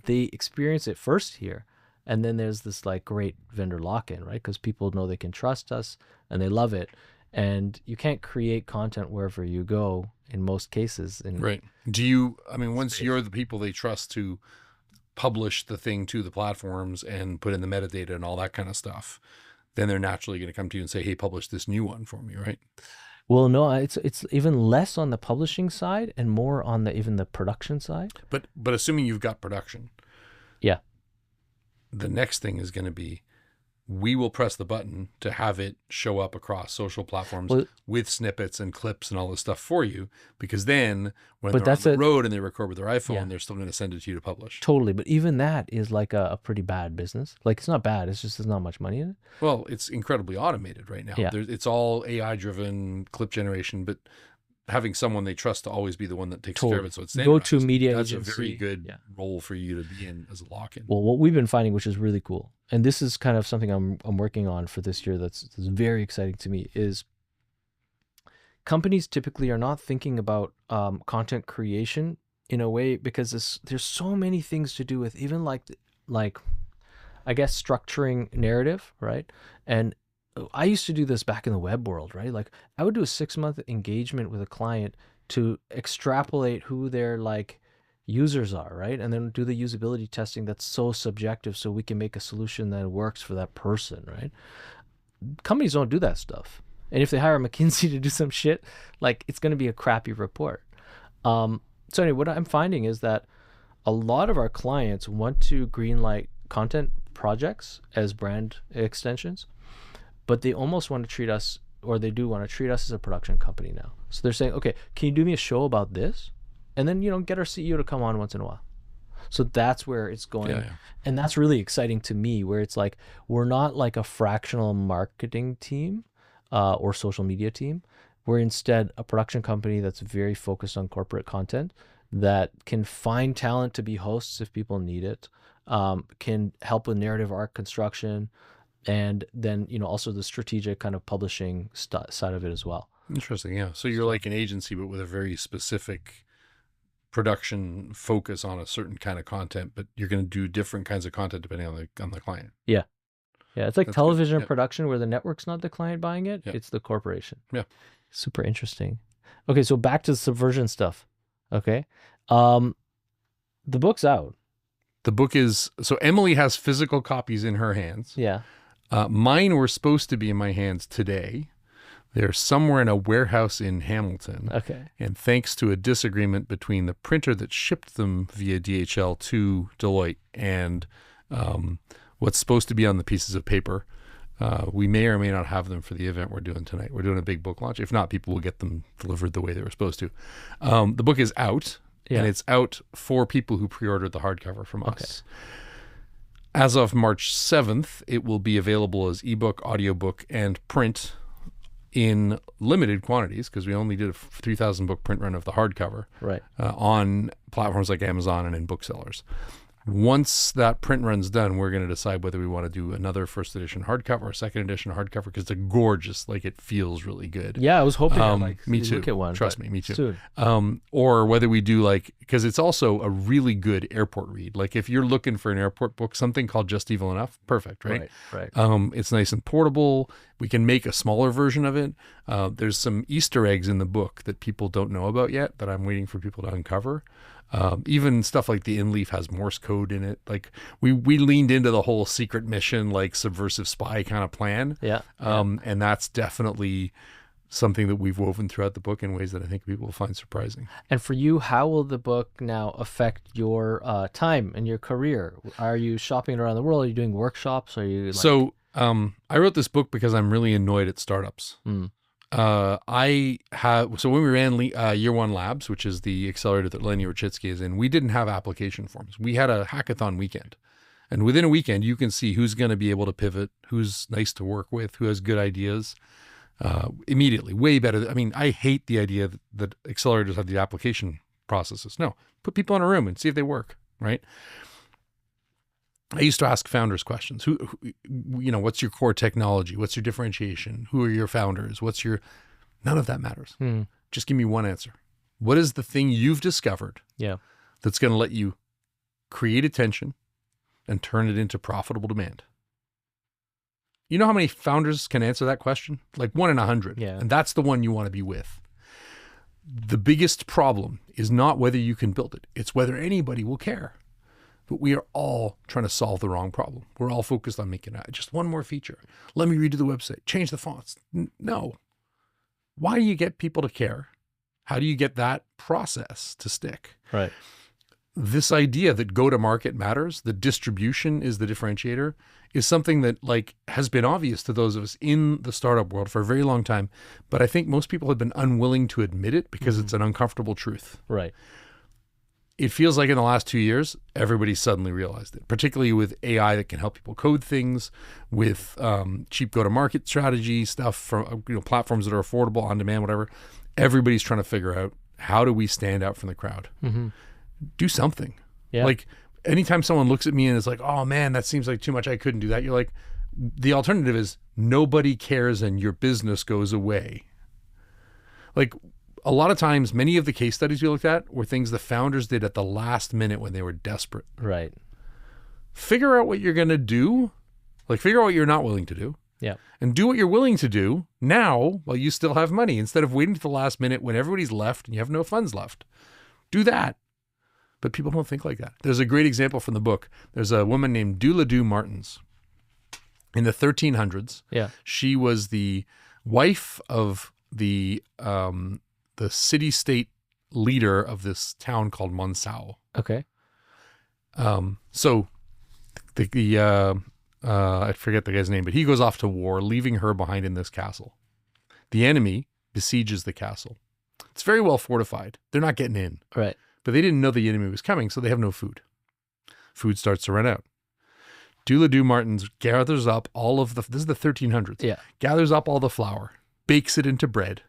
S2: They experience it first here. And then there's this like great vendor lock-in, right? Because people know they can trust us and they love it. And you can't create content wherever you go in most cases.
S3: Right. Once you're the people they trust to publish the thing to the platforms and put in the metadata and all that kind of stuff, then they're naturally going to come to you and say, hey, publish this new one for me, right?
S2: Well, no, it's even less on the publishing side and more on even the production side.
S3: But assuming you've got production.
S2: Yeah.
S3: The next thing is going to be, we will press the button to have it show up across social platforms with snippets and clips and all this stuff for you, because then when they're on the road and they record with their iPhone, they're still going to send it to you to publish.
S2: Totally. But even that is like a pretty bad business. Like, it's not bad. It's just there's not much money in it.
S3: Well, it's incredibly automated right now.
S2: Yeah.
S3: It's all AI-driven clip generation, but having someone they trust to always be the one that takes care of it. So it's
S2: go-to media
S3: That's
S2: agency.
S3: a very good role for you to be in as a lock-in.
S2: Well, what we've been finding, which is really cool, and this is kind of something I'm working on for this year that's very exciting to me, is companies typically are not thinking about content creation in a way, because there's so many things to do with even like I guess structuring narrative, right? And I used to do this back in the web world, right? Like I would do a 6-month engagement with a client to extrapolate who their like users are, right? And then do the usability testing that's so subjective so we can make a solution that works for that person, right? Companies don't do that stuff. And if they hire McKinsey to do some shit, like it's going to be a crappy report. So anyway, what I'm finding is that a lot of our clients want to greenlight content projects as brand extensions, but they almost want to treat us, or they do want to treat us as a production company now. So they're saying, okay, can you do me a show about this? And then, get our CEO to come on once in a while. So that's where it's going. Yeah. And that's really exciting to me, where it's like, we're not like a fractional marketing team or social media team. We're instead a production company that's very focused on corporate content that can find talent to be hosts if people need it, can help with narrative arc construction, and then, also the strategic kind of publishing side of it as well.
S3: Interesting. Yeah. So you're like an agency, but with a very specific production focus on a certain kind of content, but you're going to do different kinds of content depending on the client.
S2: Yeah. Yeah. It's like
S3: That's
S2: television
S3: good.
S2: production where the network's not the client buying it.
S3: Yeah.
S2: It's the corporation.
S3: Yeah.
S2: Super interesting. Okay. So back to the subversion stuff. Okay. The book's out.
S3: The book is, so Emily has physical copies in her hands.
S2: Yeah.
S3: Mine were supposed to be in my hands today. They're somewhere in a warehouse in Hamilton.
S2: Okay.
S3: And thanks to a disagreement between the printer that shipped them via DHL to Deloitte and what's supposed to be on the pieces of paper, we may or may not have them for the event we're doing tonight. We're doing a big book launch. If not, people will get them delivered the way they were supposed to. The book is out, and it's out for people who pre-ordered the hardcover from us. As of March 7th, it will be available as ebook, audiobook, and print in limited quantities, because we only did a 3,000 book print run of the hardcover on platforms like Amazon and in booksellers. Once that print run's done, we're going to decide whether we want to do another first edition hardcover or second edition hardcover, because they're gorgeous. Like, it feels really good.
S2: Yeah, I was hoping
S3: me too.
S2: Look at one.
S3: Trust me too.
S2: Soon.
S3: Or whether we do because it's also a really good airport read. Like, if you're looking for an airport book, something called Just Evil Enough, perfect, right?
S2: Right.
S3: It's nice and portable. We can make a smaller version of it. There's some Easter eggs in the book that people don't know about yet that I'm waiting for people to uncover. Even stuff like the in-leaf has Morse code in it. Like, we leaned into the whole secret mission, like subversive spy kind of plan. And that's definitely something that we've woven throughout the book in ways that I think people will find surprising.
S2: And for you, how will the book now affect your time and your career? Are you shopping around the world? Are you doing workshops? Are you
S3: So I wrote this book because I'm really annoyed at startups. So when we ran Year One Labs, which is the accelerator that Lenny Rachitsky is in, we didn't have application forms. We had a hackathon weekend, and within a weekend you can see who's going to be able to pivot, who's nice to work with, who has good ideas, immediately. Way better. I mean, I hate the idea that accelerators have the application processes. No, put people in a room and see if they work, right? I used to ask founders questions. Who, what's your core technology? What's your differentiation? Who are your founders? None of that matters. Just give me one answer. What is the thing you've discovered that's going to let you create attention and turn it into profitable demand? You know how many founders can answer that question? Like 1 in 100.
S2: Yeah.
S3: And that's the one you want to be with. The biggest problem is not whether you can build it. It's whether anybody will care. But we are all trying to solve the wrong problem. We're all focused on making just one more feature. Let me redo the website. Change the fonts. No. Why do you get people to care? How do you get that process to stick?
S2: Right.
S3: This idea that go-to-market matters, the distribution is the differentiator, is something that has been obvious to those of us in the startup world for a very long time. But I think most people have been unwilling to admit it because it's an uncomfortable truth.
S2: Right.
S3: It feels like in the last 2 years, everybody suddenly realized it, particularly with AI that can help people code things, with cheap go-to-market strategy stuff from platforms that are affordable, on demand, whatever. Everybody's trying to figure out, how do we stand out from the crowd? Do something.
S2: Yeah.
S3: Like, anytime someone looks at me and is like, oh man, that seems like too much, I couldn't do that. You're like, the alternative is nobody cares and your business goes away. Like, a lot of times, many of the case studies we looked at were things the founders did at the last minute when they were desperate.
S2: Right.
S3: Figure out what you're going to do. Figure out what you're not willing to do.
S2: Yeah.
S3: And do what you're willing to do now while you still have money, instead of waiting to the last minute when everybody's left and you have no funds left. Do that. But people don't think like that. There's a great example from the book. There's a woman named Dula Martins. In the 1300s, she was the wife of the city-state leader of this town called Monsau.
S2: Okay.
S3: So I forget the guy's name, but he goes off to war, leaving her behind in this castle. The enemy besieges the castle. It's very well fortified. They're not getting in.
S2: Right.
S3: But they didn't know the enemy was coming, so they have no food. Food starts to run out. Dula Martins gathers up all of this is the 1300s.
S2: Yeah.
S3: Gathers up all the flour, bakes it into bread,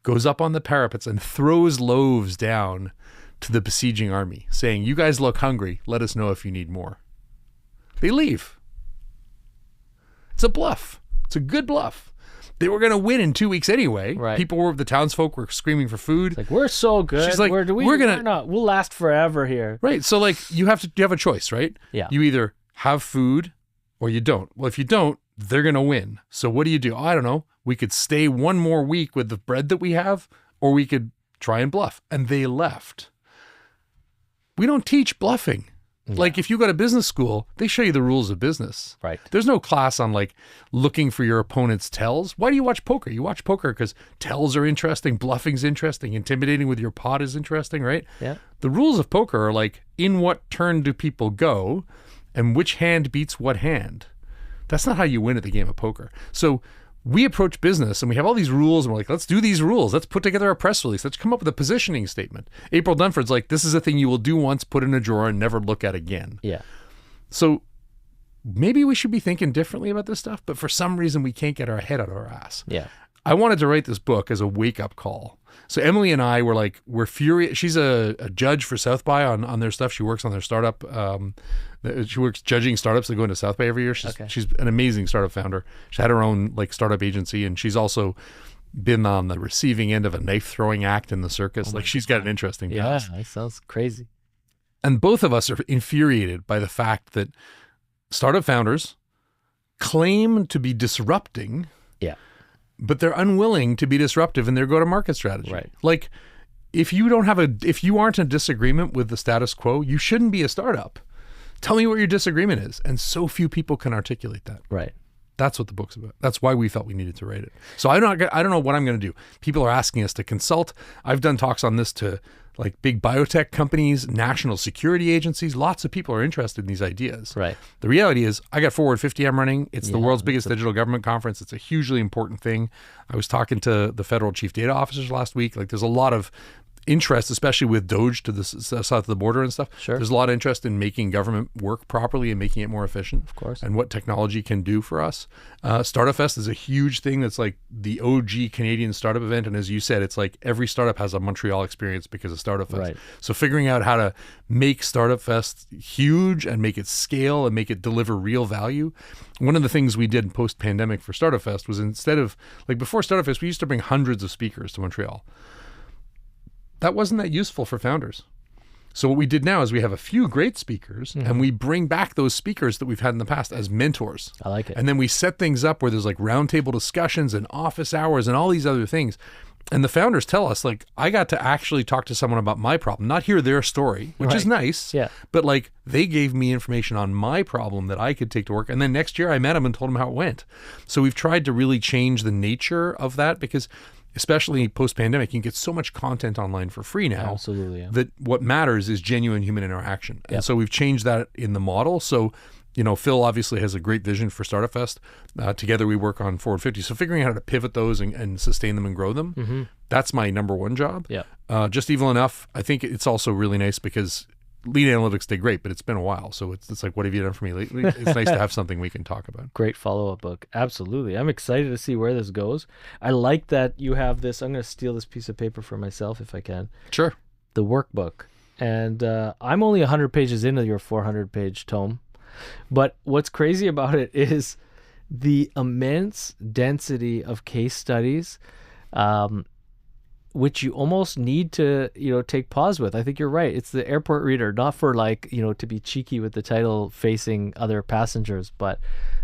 S3: goes up on the parapets and throws loaves down to the besieging army, saying, you guys look hungry. Let us know if you need more. They leave. It's a bluff. It's a good bluff. They were going to win in 2 weeks anyway.
S2: Right.
S3: The townsfolk were screaming for food.
S2: It's like, we're so good.
S3: She's like,
S2: we'll last forever here.
S3: Right. So like you have a choice, right?
S2: Yeah.
S3: You either have food or you don't. Well, if you don't, they're going to win. So what do you do? I don't know. We could stay one more week with the bread that we have, or we could try and bluff. And they left. We don't teach bluffing. Yeah. Like if you go to business school, they show you the rules of business.
S2: Right.
S3: There's no class on like looking for your opponent's tells. Why do you watch poker? You watch poker because tells are interesting, bluffing's interesting, intimidating with your pot is interesting, right?
S2: Yeah.
S3: The rules of poker are like, in what turn do people go and which hand beats what hand? That's not how you win at the game of poker. So we approach business and we have all these rules and we're like, let's do these rules. Let's put together a press release. Let's come up with a positioning statement. April Dunford's like, this is a thing you will do once, put in a drawer and never look at again.
S2: Yeah.
S3: So maybe we should be thinking differently about this stuff, but for some reason we can't get our head out of our ass.
S2: Yeah.
S3: I wanted to write this book as a wake-up call. So Emily and I were like, we're furious. She's a judge for South by on their stuff. She works on their startup. She works judging startups that go into South by every year. She's an amazing startup founder. She had her own like startup agency, and she's also been on the receiving end of a knife throwing act in the circus. Like she's got an interesting past.
S2: Yeah, that sounds crazy.
S3: And both of us are infuriated by the fact that startup founders claim to be disrupting.
S2: Yeah.
S3: But they're unwilling to be disruptive in their go-to-market strategy.
S2: Right.
S3: Like, if you aren't in disagreement with the status quo, you shouldn't be a startup. Tell me what your disagreement is. And so few people can articulate that.
S2: Right.
S3: That's what the book's about. That's why we felt we needed to write it. So I don't know what I'm going to do. People are asking us to consult. I've done talks on this to like big biotech companies, national security agencies. Lots of people are interested in these ideas.
S2: Right.
S3: The reality is I got Forward 50 I'm running. It's the world's biggest digital government conference. It's a hugely important thing. I was talking to the federal chief data officers last week. Like there's a lot of interest, especially with DOGE to the south of the border and stuff.
S2: Sure.
S3: There's a lot of interest in making government work properly and making it more efficient.
S2: Of course.
S3: And what technology can do for us. Startup Fest is a huge thing that's like the OG Canadian startup event. And as you said, it's like every startup has a Montreal experience because of Startup Fest.
S2: Right.
S3: So figuring out how to make Startup Fest huge and make it scale and make it deliver real value. One of the things we did post-pandemic for Startup Fest was instead of, like before Startup Fest, we used to bring hundreds of speakers to Montreal. That wasn't that useful for founders. So what we did now is we have a few great speakers and we bring back those speakers that we've had in the past as mentors.
S2: I like it.
S3: And then we set things up where there's like roundtable discussions and office hours and all these other things. And the founders tell us, like, I got to actually talk to someone about my problem, not hear their story, which is nice.
S2: Yeah.
S3: But like they gave me information on my problem that I could take to work. And then next year I met them and told them how it went. So we've tried to really change the nature of that because especially post-pandemic, you can get so much content online for free now.
S2: Absolutely. Yeah.
S3: That what matters is genuine human interaction.
S2: Yep.
S3: And so we've changed that in the model. So, you know, Phil obviously has a great vision for Startup Fest. Together we work on Forward 50. So figuring out how to pivot those and sustain them and grow them, that's my number one job.
S2: Yeah.
S3: Just Evil Enough, I think it's also really nice because lead analytics did great, but it's been a while. So it's like, what have you done for me lately? It's nice to have something we can talk about.
S2: Great follow-up book. Absolutely. I'm excited to see where this goes. I like that you have this. I'm going to steal this piece of paper for myself if I can.
S3: Sure.
S2: The workbook. And I'm only 100 pages into your 400-page tome. But what's crazy about it is the immense density of case studies, which you almost need to, take pause with. I think you're right. It's the airport reader, not for to be cheeky with the title facing other passengers, but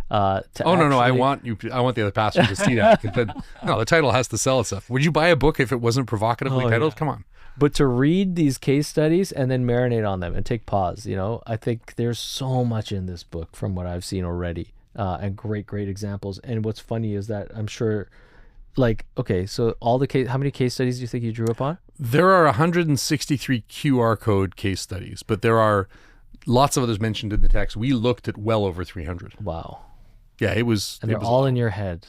S2: to
S3: No, I want the other passenger to see that. The title has to sell itself. Would you buy a book if it wasn't provocatively titled? Yeah. Come on.
S2: But to read these case studies and then marinate on them and take pause, I think there's so much in this book from what I've seen already, and great examples. And what's funny is that I'm sure, so how many case studies do you think you drew upon?
S3: There are 163 QR code case studies, but there are lots of others mentioned in the text. We looked at well over 300.
S2: Wow.
S3: Yeah, it was.
S2: And they're all in your head.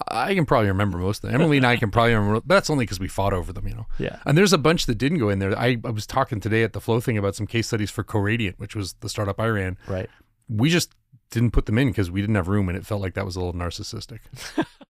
S3: I can probably remember most of them. Emily and I can probably remember, but that's only because we fought over them,
S2: Yeah.
S3: And there's a bunch that didn't go in there. I was talking today at the Flow thing about some case studies for Coradiant, which was the startup I ran.
S2: Right.
S3: We just didn't put them in because we didn't have room and it felt like that was a little narcissistic.